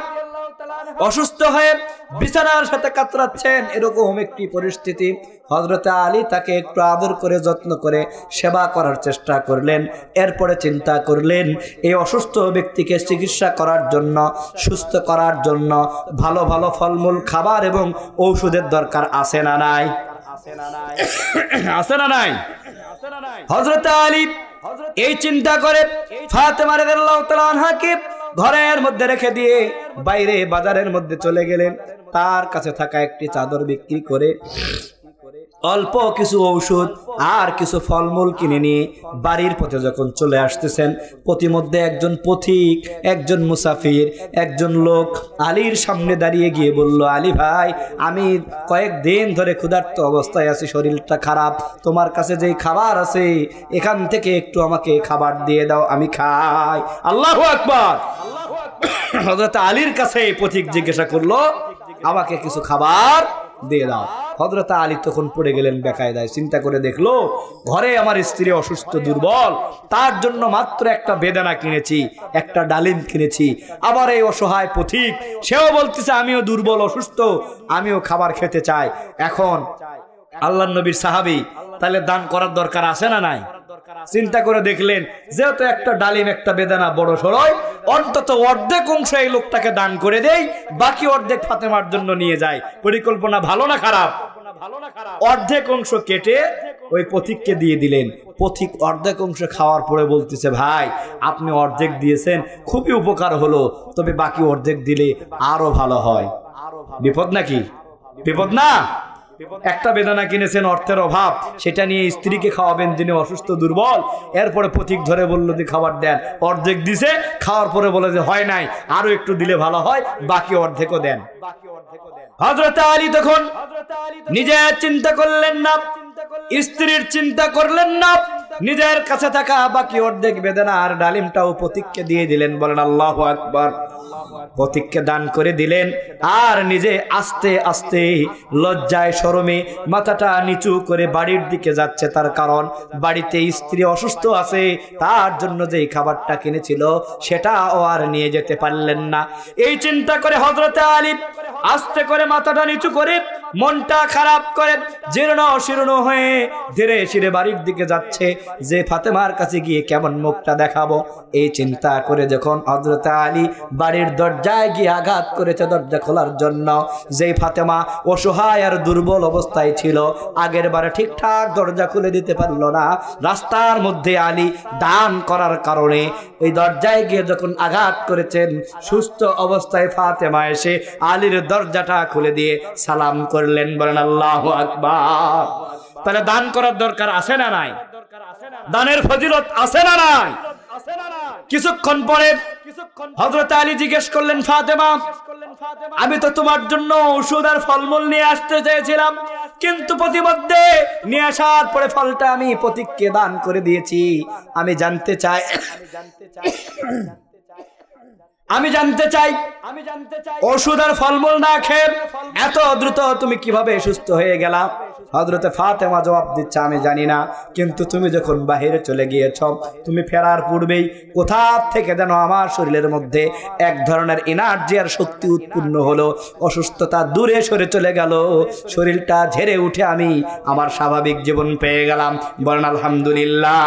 অসুস্থ হয়ে বিছানার সাথে কাতরাচ্ছেন, এরকম একটি পরিস্থিতি। হযরত আলী তাকে একটু আদর করে যত্ন করে সেবা করার চেষ্টা করলেন। এরপরে চিন্তা করলেন এই অসুস্থ ব্যক্তিকে চিকিৎসা করার জন্য, সুস্থ করার জন্য ভালো ভালো ফলমূল খাবার এবং ঔষধের দরকার আছে না নাই? আছে না নাই? হযরত আলী এই চিন্তা করে ফাতেমা রাদিয়াল্লাহু তাআলা আনহাকে ঘরের মধ্যে রেখে দিয়ে বাইরে বাজারের মধ্যে চলে গেলেন। তার কাছে থাকা একটি চাদর বিক্রি করে অল্প কিছু ঔষধ আর কিছু ফলমূল কিনে নিয়ে বাড়ির পথে যখন চলে আসতেছেন, পথিমধ্যে একজন পথিক, একজন মুসাফির, একজন লোক আলীর সামনে দাঁড়িয়ে গিয়ে বলল, আলী ভাই, আমি কয়েকদিন ধরে ক্ষুধার্ত অবস্থায় আছি, শরীরটা খারাপ, তোমার কাছে যেই খাবার আছে এখান থেকে একটু আমাকে খাবার দিয়ে দাও, আমি খাই। আল্লাহু আকবার। হযরত আলীর কাছে পথিক জিজ্ঞাসা করলো, আমাকে কিছু খাবার দিয়ে দাও। হযরত আলী তখন পড়ে গেলেন বেকায়দায়। চিন্তা করে দেখলো ঘরে আমার স্ত্রী অসুস্থ দুর্বল, তার জন্য মাত্র একটা বেদানা কিনেছি, একটা ডালিম কিনেছি, আবার এই অসহায় পথিক সেও বলতেছে আমিও দুর্বল অসুস্থ, আমিও খাবার খেতে চাই। এখন আল্লাহর নবীর সাহাবী, তাহলে দান করার দরকার আছে না নাই? চিন্তা করে দেখলেন যেহেতু একটা ডালিম একটা বেদানা বড় সরয়, অন্তত অর্ধেক অংশ এই লোকটাকে দান করে দেই, বাকি অর্ধেক ফাতেমার জন্য নিয়ে যায়। পরিকল্পনা ভালো না খারাপ? অর্ধেক অংশ কেটে ওই পথিককে দিয়ে দিলেন। পথিক অর্ধেক অংশ খাওয়ার পরে বলতেছে, ভাই আপনি অর্ধেক দিয়েছেন, খুবই উপকার হলো, তবে বাকি অর্ধেক দিলে আরো ভালো হয়। বিপদ নাকি? বিপদ না? একটা বেদানা কিনেছেন, অর্থের অভাব, সেটা নিয়ে স্ত্রীকে খাওয়াবেন যিনি অসুস্থ দুর্বল। এরপরে পথিক ধরে বললো যে খাবার দেন, অর্ধেক দিছে, খাওয়ার পরে বলে যে হয় নাই, আরো একটু দিলে ভালো হয়, বাকি অর্ধেকও দেন। হযরত আলী তখন নিজের চিন্তা করলেন না, স্ত্রীর চিন্তা করলেন না, নিজের কাছে থাকা বাকি অর্ধেক বেদানা আর ডালিমটাও পথিককে দিয়ে দিলেন। বলেন আল্লাহু আকবার। পথিককে দান করে দিলেন আর নিজে আস্তে আস্তে লজ্জায় শরমে মাথাটা নিচু করে বাড়ির দিকে যাচ্ছে। তার কারণ বাড়িতে স্ত্রী অসুস্থ আছে, তার জন্য যেই খাবারটা কিনেছিল সেটাও আর নিয়ে যেতে পারলেন না। এই চিন্তা করে হযরত আলী আস্তে করে মাথাটা নিচু করে মনটা খারাপ করে জীর্ণ শীর্ণ হয়ে ধীরে ধীরে বাড়ির দিকে যাচ্ছে, যে ফাতেমার কাছে গিয়ে কেমন মুখটা দেখাবো। এই চিন্তা করে যখন হযরত আলী বাড়ির দরজায় গিয়ে আঘাত করেছে দরজা খোলার জন্য, যেই ফাতেমা অসহায় আর দুর্বল অবস্থায় ছিল, আগের বারে ঠিকঠাক দরজা খুলে দিতে পারলো না, রাস্তার মধ্যে আলী দান করার কারণে এই দরজায় গিয়ে যখন আঘাত করেছেন, সুস্থ অবস্থায় ফাতেমা এসে আলীর দরজাটা খুলে দিয়ে সালাম করলেন। বলেন আল্লাহু আকবার। তাহলে দান করার দরকার আছে না নাই? দানের ফজিলত আছে না নাই? কিছুক্ষণ পরে হযরত আলী জিজ্ঞেস করলেন, ফাতেমা, আমি তো তোমার জন্য ঔষধ আর ফলমূল নিয়ে আসতে চেয়েছিলাম, কিন্তু প্রতিমধ্যে নিয়ে আসার পরে ফলটা আমি পথিককে দান করে দিয়েছি। আমি জানতে চাই আমি জানতে চাই ওষুধ আর ফলমূল না খেয়ে এত দ্রুত তুমি কিভাবে সুস্থ হয়ে গেলা? হযরতে ফাতেমা জবাব দিচ্ছে, আমি জানি না, কিন্তু তুমি যখন বাহিরে চলে গিয়েছ, তুমি ফেরার পূর্বেই কোথা থেকে যেন আমার শরীরের মধ্যে এক ধরনের এনার্জি আর শক্তি উৎপন্ন হলো, অসুস্থতা দূরে সরে চলে গেল, শরীরটা ঝেড়ে উঠে আমি আমার স্বাভাবিক জীবন পেয়ে গেলাম। বলেন আলহামদুলিল্লাহ।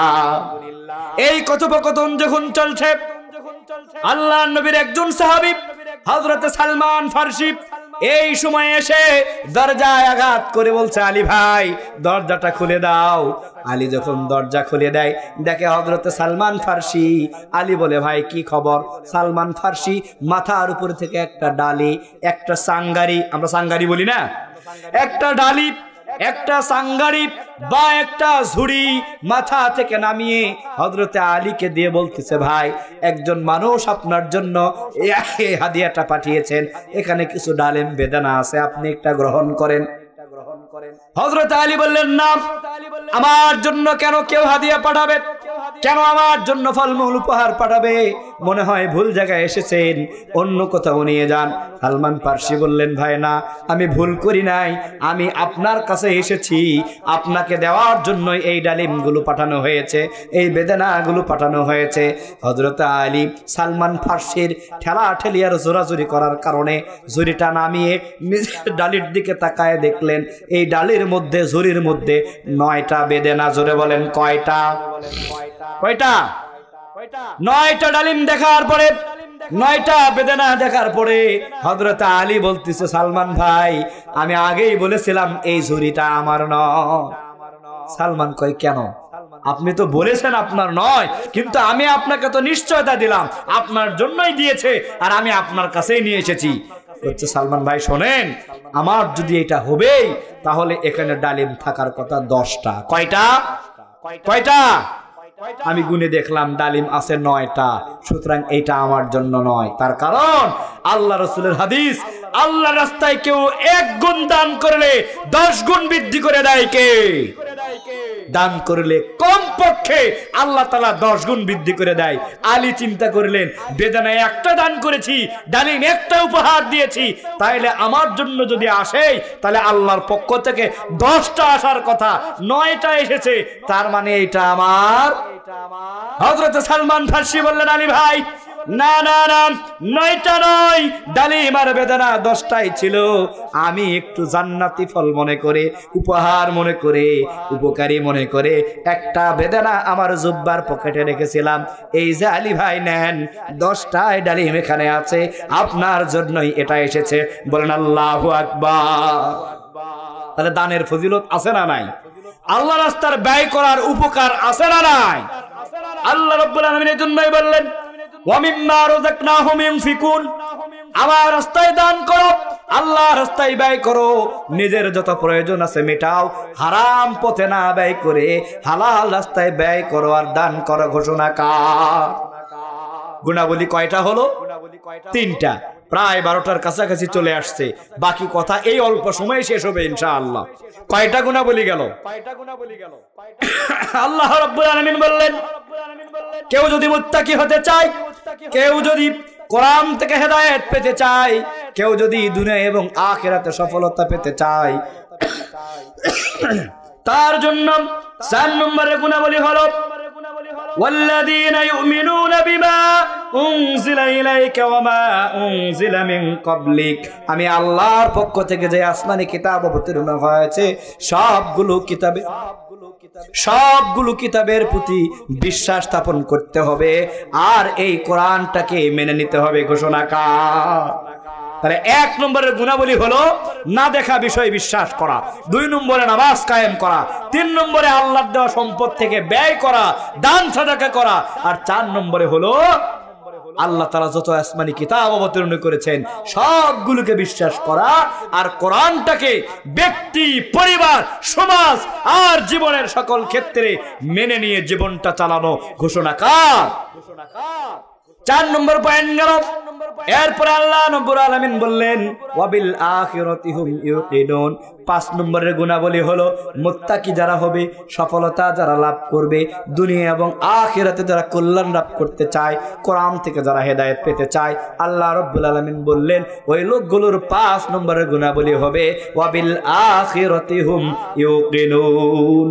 এই কথোপকথন যখন চলছে, আল্লাহর নবীর একজন সাহাবী হযরতে সালমান ফারসি এই সময় এসে দরজায় আঘাত করে বলছে, আলী ভাই দরজাটা খুলে দাও। আলী যখন দরজা খুলে দেয়, দেখে হযরতে সালমান ফারসি। আলী বলে, ভাই কি খবর? সালমান ফারসি মাথার উপর থেকে একটা ডালি, একটা সাঙ্গারি, আমরা সাঙ্গারি বলি না, একটা ডালি, একটা সাঙ্গারি বা একটা ঝুড়ি মাথা থেকে নামিয়ে হযরতে আলীকে দিয়ে বলতেছে, ভাই একজন মানুষ আপনার জন্য এই হাদিয়াটা পাঠিয়েছেন, এখানে কিছু ডালিম বেদানা আছে, আপনি একটা গ্রহণ করেন। হযরতে আলী বললেন, না, আমার জন্য কেন কেউ হাদিয়া পাঠাবে? কেন আমার জন্য ফলমূল উপহার পাঠাবে? মনে হয় ভুল জায়গায় এসেছেন, অন্য কোথাও নিয়ে যান। সালমান ফারসি বললেন, ভাই না, আমি ভুল করি নাই, আমি আপনার কাছে এসেছি, আপনাকে দেওয়ার জন্য এই ডালিমগুলো পাঠানো হয়েছে, এই বেদানাগুলো পাঠানো হয়েছে। হযরতে আলী সালমান ফারসির ঠেলা ঠেলি আর জোরাজুরি করার কারণে ঝুড়িটা নামিয়ে নিজের ডালির দিকে তাকায় দেখলেন এই ডালির মধ্যে, ঝুড়ির মধ্যে 9টা বেদানা। জোরে বলেন কয়টা? কয়টা? 9টা ডালিম দেখার পরে, 9টা বেদানা দেখার পরে হযরতে আলী বলতেছে, সালমান ভাই আমি আগেই বলেছিলাম এই ঝুড়িটা আমার নয়। সালমান কয়, কেন? আপনি তো বলেছেন আপনার নয়, কিন্তু আমি আপনাকে তো নিশ্চয়তা দিলাম আপনার জন্যই দিয়েছে, আর আমি আপনার কাছেই নিয়ে এসেছি। হচ্ছে সালমান ভাই শোনেন, আমার যদি এটা হবেই তাহলে এখানে ডালিম থাকার কথা 10টা। কয়টা? কয়টা? আমি গুনে দেখলাম ডালিম আছে 9টা, সুতরাং এটা আমার জন্য নয়। তার কারণ আল্লাহ রাসূলের হাদিস, আল্লাহ রাস্তায় কেউ 1 গুণ দান করলে 10 গুণ বৃদ্ধি করে দেয় কে? দান করলে কমপক্ষে আল্লাহ তাআলা 10 গুণ বৃদ্ধি করে দেয়। আলী চিন্তা করলেন, বেদানা একটা দান করেছি, ডালিম একটা উপহার দিয়েছি, তাইলে আমার জন্য যদি আসে তাহলে আল্লাহর পক্ষ থেকে 10টা আসার কথা, 9টা এসেছে, তার মানে এটা আমার। হযরত সালমান ফারসি বললেন, আলী ভাই না না না, 9টা নয়, ডালিম আর বেদানা 10টাই ছিল। আমি একটু জান্নাতি ফল মনে করে, উপহার মনে করে, উপকারী মনে করে একটা বেদানা আমার জুব্বার পকেটে রেখেছিলাম। এই যে আলী ভাই নেন, 10টাই ডালিম এখানে আছে, আপনার জন্যই এটা এসেছে। বলেন আল্লাহু আকবার। তাহলে দানের ফজিলত আছে না নাই? আল্লাহ রাস্তার ব্যয় করার উপকার আছে না নাই? আল্লাহ রাব্বুল আলামিন এর জন্যই বললেন, ওয়া মিম্মা রাযাকনাহুম ইউনফিকুন, আমার রাস্তায় দান করো, আল্লাহ রাস্তায় ব্যয় করো, নিজের যত প্রয়োজন আছে মেটাও, হারাম পথে না ব্যয় করে হালাল রাস্তায় ব্যয় করো আর দান করো। ঘোষণা কার? গুণাবলী কয়টা হলো? 3টা। প্রায় 12টার কাছাকাছি চলে আসছে, বাকি কথা এই অল্প সময়ে শেষ হবে ইনশাআল্লাহ। কয়টা গুণাবলী গেল? আল্লাহ রাব্বুল আলামিন বললেন, কেউ যদি মুত্তাকি হতে চায়, কেউ যদি কোরআন থেকে হেদায়েত পেতে চায়, কেউ যদি দুনিয়া এবং আখিরাতে সফলতা পেতে চায়, তার জন্য 4 নম্বরের গুণাবলী হলো ওয়াল্লাযীনা ইউমিনুনা বিমা উনজিলা ইলাইকা ওয়া মা উনজিলা মিন ক্বাবলিক, আমি আল্লাহর পক্ষ থেকে যে আসমানি কিতাব অবতীর্ণ হয়েছে সবগুলো কিতাবের প্রতি বিশ্বাস স্থাপন করতে হবে, আর এই কোরআনটাকে মেনে নিতে হবে। ঘোষণা কার? তাহলে 1 নম্বরের গুণাবলী হলো না দেখা বিষয়ে বিশ্বাস করা, 2 নম্বরে নামাজ কায়েম করা, 3 নম্বরে আল্লাহর দেওয়া সম্পদ থেকে ব্যয় করা, দান সাদাকা করা, আর 4 নম্বরে হলো আল্লাহ তাআলা যত আসমানি কিতাব অবতীর্ণ করেছেন সবগুলোকে বিশ্বাস করা, আর কোরআনটাকে ব্যক্তি, পরিবার, সমাজ আর জীবনের সকল ক্ষেত্রে মেনে নিয়ে জীবনটা চালানো। ঘোষণা কার? 4 নম্বর পয়েন্ট গেল এরপরে আল্লাহ রাব্বুল আলামিন বললেন ওয়াবিল আখিরাতি হুম ইউকিনুন। 5 নম্বরের গুণাবলী হলো মুত্তাকি যারা হবে, সফলতা যারা লাভ করবে, দুনিয়া এবং আখিরাতে যারা কল্যাণ লাভ করতে চায়, কোরআন থেকে যারা হেদায়েত পেতে চায়, আল্লাহ রাব্বুল আলামিন বললেন ওই লোকগুলোর 5 নম্বরের গুণাবলী হবে ওয়াবিল আখিরাতি হুম ইউকিনুন।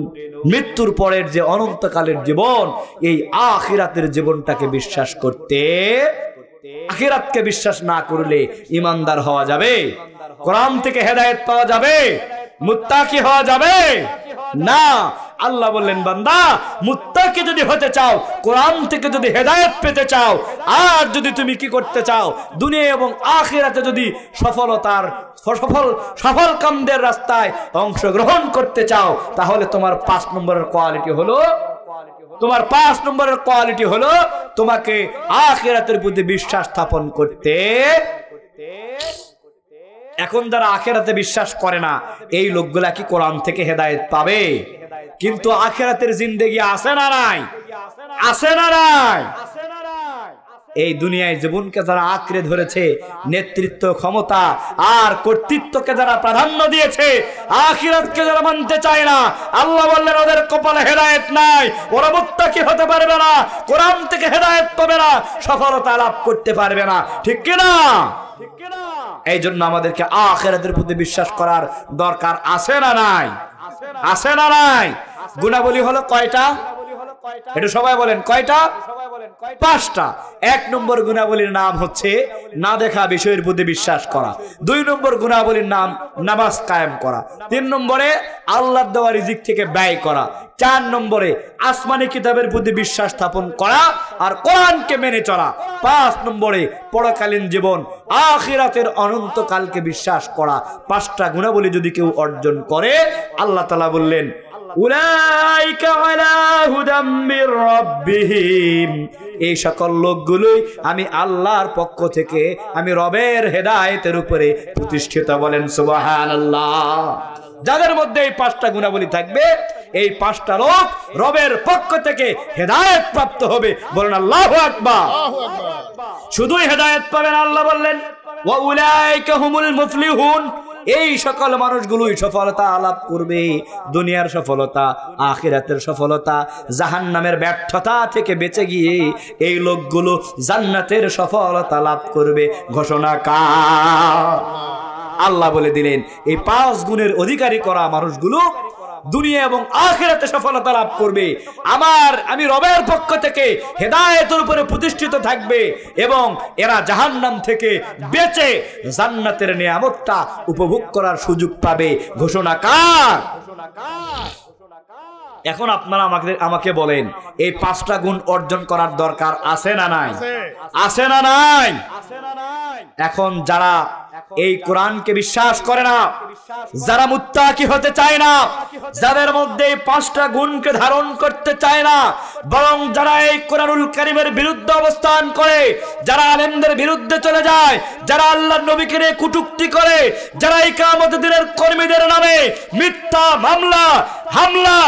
মৃত্যুর পরের যে অনন্তকালের জীবন, এই আখিরাতের জীবনটাকে বিশ্বাস করতে, আখিরাতকে বিশ্বাস না করলে ঈমানদার হওয়া যাবে? কোরআন থেকে হেদায়েত পাওয়া যাবে? মুত্তাকি হওয়া যাবে না। আল্লাহ বললেন বান্দা, মুত্তাকি যদি হতে চাও, কোরআন থেকে যদি হেদায়েত পেতে চাও, আর যদি তুমি কি করতে চাও, দুনিয়া এবং আখিরাতে যদি সফল কামদের রাস্তায় অংশগ্রহণ করতে চাও, তাহলে তোমার 5 নম্বরের কোয়ালিটি হলো তোমাকে আখিরাতের প্রতি বিশ্বাস স্থাপন করতে। এখন যারা আখিরাতে বিশ্বাস করে না, এই লোকগুলা কি কোরআন থেকে হেদায়েত পাবে? কিন্তু আখিরাতের জিন্দেগি আছে না নাই? আছে না নাই? এই দুনিয়ায় জীবনকে যারা আঁকড়ে ধরেছে, নেতৃত্ব, ক্ষমতা আর কর্তৃত্বকে যারা প্রাধান্য দিয়েছে, আখিরাতকে যারা মানতে চায় না, আল্লাহ বললেন ওদের কপালে হেদায়েত নাই, ওরা মুত্তাকি হতে পারবে না, কোরআন থেকে হেদায়েত পাবে না, সফলতা লাভ করতে পারবে না। ঠিক কি না? এই জন্য আমাদেরকে আখিরাতের প্রতি বিশ্বাস করার দরকার আছে না নাই? আছে না নাই? গুণাবলী হলো কয়টা? এটা সবাই বলেন, কয়টা? 5টা। 1 নম্বর গুণাবলীর নাম হচ্ছে না দেখা বিষয়ের প্রতি বিশ্বাস করা। 2 নম্বর গুণাবলীর নাম নামাজ কায়েম করা। 3 নম্বরে আল্লাহর দেওয়া রিজিক থেকে ব্যয় করা। 4 নম্বরে আসমানি কিতাবের প্রতি বিশ্বাস স্থাপন করা আর কোরআনকে মেনে চলা। 5 নম্বরে পরকালীন জীবন, আখিরাতের অনন্তকালকে বিশ্বাস করা। 5টা গুণাবলী যদি কেউ অর্জন করে, আল্লাহ তাআলা বললেন উলাইকা আলা হুদাম মির রাব্বিহিম, এই সকল লোকগুলোই আমি আল্লাহর পক্ষ থেকে, আমি রবের হেদায়েতের উপরে প্রতিষ্ঠিত। বলেন সুবহানাল্লাহ। যাদের মধ্যে এই 5টা গুণাবলী থাকবে, এই 5টা লোক রবের পক্ষ থেকে হেদায়েত প্রাপ্ত হবে। বলেন আল্লাহু আকবার। শুধুই হেদায়েত পাবেন, আল্লাহ বললেন ওয়া উলাইকা হুমুল মুফলিহুন, এই সকল মানুষগুলোই সফলতা লাভ করবে। দুনিয়ার সফলতা, আখিরাতের সফলতা, জাহান্নামের ব্যর্থতা থেকে বেঁচে গিয়ে এই লোকগুলো জান্নাতের সফলতা লাভ করবে। ঘোষণা কার? আল্লাহ বলে দিলেন এই 5 গুণের অধিকারী করা মানুষগুলো দুনিয়া এবং আখিরাতে সফলতা লাভ করবে। আমি রবের পক্ষ থেকে হেদায়েতের উপরে প্রতিষ্ঠিত থাকবে এবং এরা জাহান্নাম থেকে বেঁচে জান্নাতের নিয়ামতটা উপভোগ করার সুযোগ পাবে। ঘোষণা কার? এখন আপনারা আমাকে বলেন, এই 5টা গুণ অর্জন করার দরকার আছে না নাই? আছে না নাই? এখন যারা এই কোরআনকে বিশ্বাস করে না, যারা মুত্তাকি হতে চায় না, যাদের মধ্যে এই 5টা গুণকে ধারণ করতে চায় না, বরং যারা এই কোরআনুল কারীমের বিরুদ্ধে অবস্থান করে, যারা আলেমদের বিরুদ্ধে চলে যায়, যারা আল্লাহর নবীকে নিয়ে কটূক্তি করে, যারা এই কিয়ামতের দিনের কর্মীদের নামে মিথ্যা মামলা, হামলা,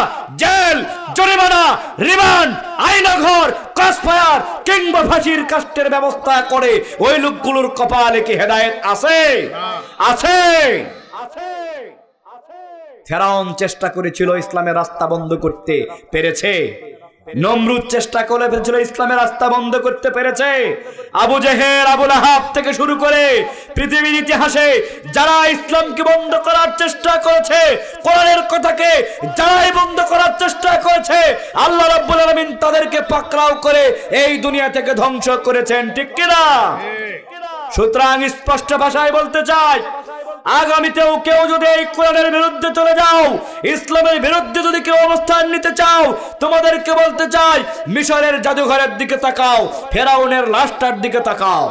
জেল, জরিমানা, রিমান্ড, আয়নাঘর, ক্রসফায়ার কিংবা ফাঁসির কাষ্টের ব্যবস্থা করে, ওই লোকগুলোর কপালে কি হেদায়েত আছে? আছে। ফেরাউন চেষ্টা করেছিল ইসলামের রাস্তা বন্ধ করতে, পেরেছে? নমরুদ চেষ্টা করে ফেলেছিল, ইসলামের রাস্তা বন্ধ করতে পেরেছে? আবু জেহেল, আবু লাহাব থেকে শুরু করে পৃথিবীর ইতিহাসে যারা ইসলামকে বন্ধ করার চেষ্টা করেছে, কোরআনের কথাকে যারাই বন্ধ করার চেষ্টা করেছে, আল্লাহ রাব্বুল আলামিন তাদেরকে পাকড়াও করে এই দুনিয়া থেকে ধ্বংস করেছেন। ঠিক কি না? সুতরাং স্পষ্ট ভাষায় বলতে চাই, আগামীতেও কেউ যদি এই কোরআনের বিরুদ্ধে চলে যাও, ইসলামের বিরুদ্ধে যদি কেউ অবস্থান নিতে চাও, তোমাদেরকে বলতে চাই মিশরের জাদুঘরের দিকে তাকাও, ফেরাউনের লাশটার দিকে তাকাও।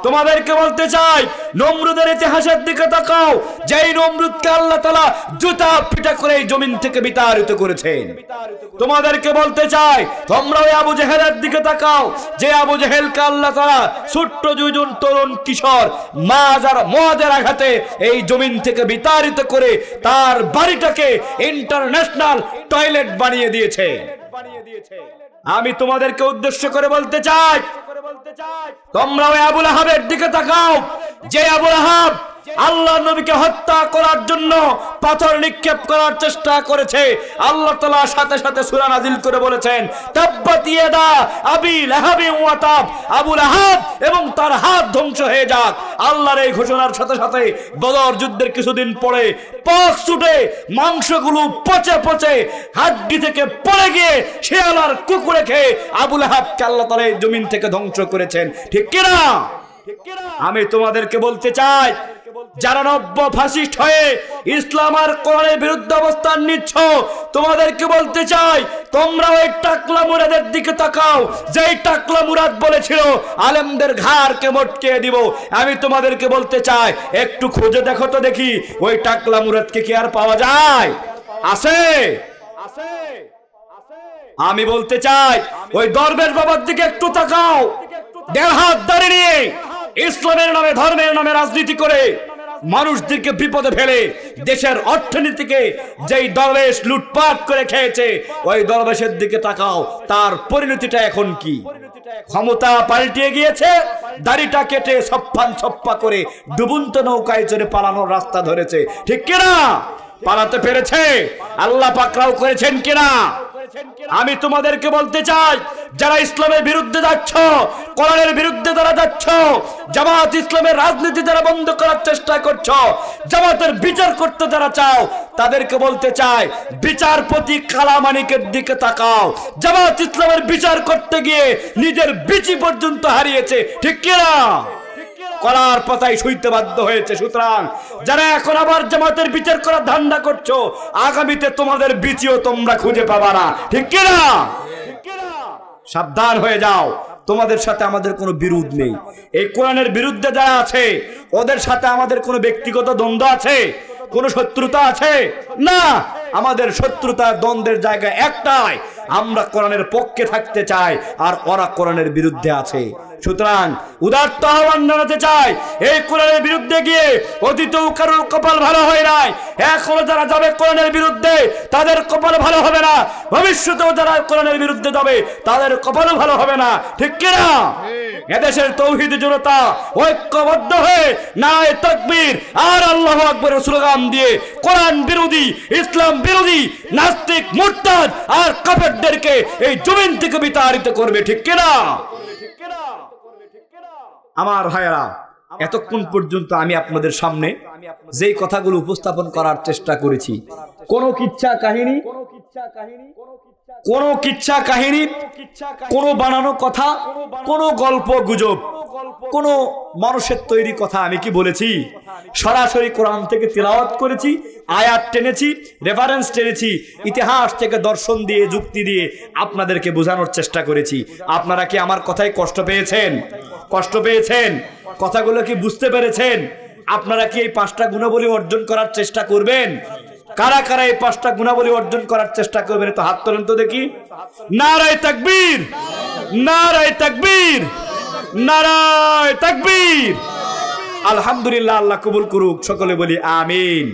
তোমাদেরকে বলতে চাই নমরুদের ইতিহাসের দিকে তাকাও, যেই নমরুদকে আল্লাহ তাআলা জুতা পিটা করে এই জমিন থেকে বিতাড়িত করেছেন। তোমাদেরকে বলতে চাই তোমরা ওই আবু জেহেলের দিকে তাকাও, যে আবু জেহেলকে আল্লাহ তাআলা ছোট্ট 2জন তরুণ কিশোর মদের আঘাতে এই জমিন থেকে বিতাড়িত করে তার বাড়িটাকে ইন্টারন্যাশনাল টয়লেট বানিয়ে দিয়েছে। আমি তোমাদেরকে উদ্দেশ্য করে বলতে চাই, তোমরা ওই আবু লাহাবের দিকে তাকাও, যে আবু লাহাব আল্লাহ নবীকে হত্যা করার জন্য পাথর নিক্ষেপ করার চেষ্টা করেছে। আল্লাহ তাআলা সাথে সাথে সূরা নাজিল করে বলেছেন, তাব্বাত ইয়াদা আবি লাহাবি ওয়া তাব, আবু লাহাব এবং তার হাত ধ্বংস হয়ে যাক। আল্লাহর এই ঘোষণার সাথে সাথে বদর যুদ্ধের কিছুদিন পরে পক ছুটে মাংসগুলো পচে পচে হাড্ডি থেকে পড়ে গিয়ে শিয়াল আর কুকুরে খেয়ে আবু লাহাবকে আল্লাহ তাআলা এই জমিন থেকে ধ্বংস করেছেন। ঠিক কি না? আমি তোমাদেরকে বলতে চাই, যারা নব্য ফাসিস্ট হয়ে ইসলাম আর কোরআনের বিরুদ্ধে অবস্থান নিচ্ছ, তোমাদেরকে বলতে চাই, তোমরা ওই টাকলা মুরাদের দিকে তাকাও, যেই টাকলা মুরাদ বলেছিল আলেমদের ঘাড়কে মটকে দিব। আমি তোমাদেরকে বলতে চাই, একটু খুঁজে দেখো তো দেখি ওই টাকলা মুরাদকে কি আর পাওয়া যায়? আছে? আমি বলতে চাই, ওই দরবেশ বাবার দিকে একটু তাকাও, দেড় হাত দাঁড়িয়ে নিয়ে ইসলামের নামে ধর্মের নামে রাজনীতি করে মানুষদেরকে বিপদে ফেলে দেশের অর্থনীতিকে যেই দরবেশ লুটপাট করে খেয়েছে, ওই দরবেশের দিকে তাকাও, তার পরিণতিটা এখন কি? ক্ষমতা পাল্টিয়ে গিয়েছে, দাড়িটা কেটে সপ্পান সপ্পা করে ডুবন্ত নৌকায় চড়ে পালানোর রাস্তা ধরেছে। ঠিক কিনা? পালাতে পেরেছে? আল্লাহ পাকরাও করেছেন কিনা? আমি তোমাদেরকে বলতে চাই, যারা ইসলামের বিরুদ্ধে যাচ্ছ, কোরআনের বিরুদ্ধে যারা যাচ্ছ, জামাত ইসলামের রাজনীতি যারা বন্ধ করার চেষ্টা করছো, জামাতের বিচার করতে যারা চাও, তাদেরকে বলতে চাই, বিচারপতি কালামানিকের দিকে তাকাও। জামাত ইসলামের বিচার করতে গিয়ে নিজের বিচি পর্যন্ত হারিয়েছে। ঠিক কিনা? কলার পাতায় শুইতে বাধ্য হয়েছে। সুতরাং যারা এখন আবার জামাতের বিচার করার ধান্দা করছো, আগামীতে তোমাদের বিচিও তোমরা খুঁজে পাবা না। ঠিক কিনা? সাবধান হয়ে যাও। তোমাদের সাথে আমাদের কোনো বিরোধ নেই। এই কোরআনের বিরুদ্ধে যারা আছে, ওদের সাথে আমাদের কোনো ব্যক্তিগত দ্বন্দ্ব আছে? কোনো শত্রুতা আছে? না, আমাদের শত্রুতা দ্বন্দ্বের জায়গায় একটাই, আমরা কোরআনের পক্ষে থাকতে চাই আর ওরা কোরআনের বিরুদ্ধে আছে। সুতরাং উদাত্ত আহ্বান জানাতে চাই, এই কোরআনের বিরুদ্ধে গিয়ে অতীতেও কারোর কপাল ভালো হয় নাই। এখনো যারা যাবে কোরআনের বিরুদ্ধে, তাদের কপাল ভালো হবে না। ভবিষ্যতেও যারা কোরআনের বিরুদ্ধে যাবে, তাদের কপালও ভালো হবে না। ঠিক কিনা? এদেশের তৌহিদি জনতা ঐক্যবদ্ধ হয়ে নারায়ে তাকবীর আর আল্লাহু আকবারের স্লোগান দিয়ে কোরআন বিরোধী, ইসলাম বিরোধী, নাস্তিক, মুরতাদ আর কাফেরদেরকে এই জমিন থেকে বিতাড়িত করবে। ঠিক কিনা? আমার ভাইয়েরা, এতক্ষণ পর্যন্ত আমি আপনাদের সামনে যেই কথাগুলো উপস্থাপন করার চেষ্টা করেছি, কোনো কিচ্ছা কাহিনী, কোনো বানানো কথা, কোনো গল্প গুজব, কোনো মানুষের তৈরি কথা আমি কি বলেছি? সরাসরি কোরআন থেকে তিলাওয়াত করেছি, আয়াত টেনেছি, রেফারেন্স টেনেছি, ইতিহাস থেকে দর্শন দিয়ে, যুক্তি দিয়ে আপনাদেরকে বোঝানোর চেষ্টা করেছি। আপনারা কি আমার কথায় কষ্ট পেয়েছেন? কষ্ট পেয়েছেন? কথাগুলো কি বুঝতে পেরেছেন? আপনারা কি এই 5টা গুণাবলী অর্জন করার চেষ্টা করবেন? কারা কারা এই 5টা গুণাবলী অর্জন করার চেষ্টা করবেন? তো হাত তোলেন তো দেখি। নারায়ে তাকবীর, নারায়ে তাকবীর, নারায়ে তাকবীর। আলহামদুলিল্লাহ, আল্লাহ কবুল করুক। সকলে বলি আমিন।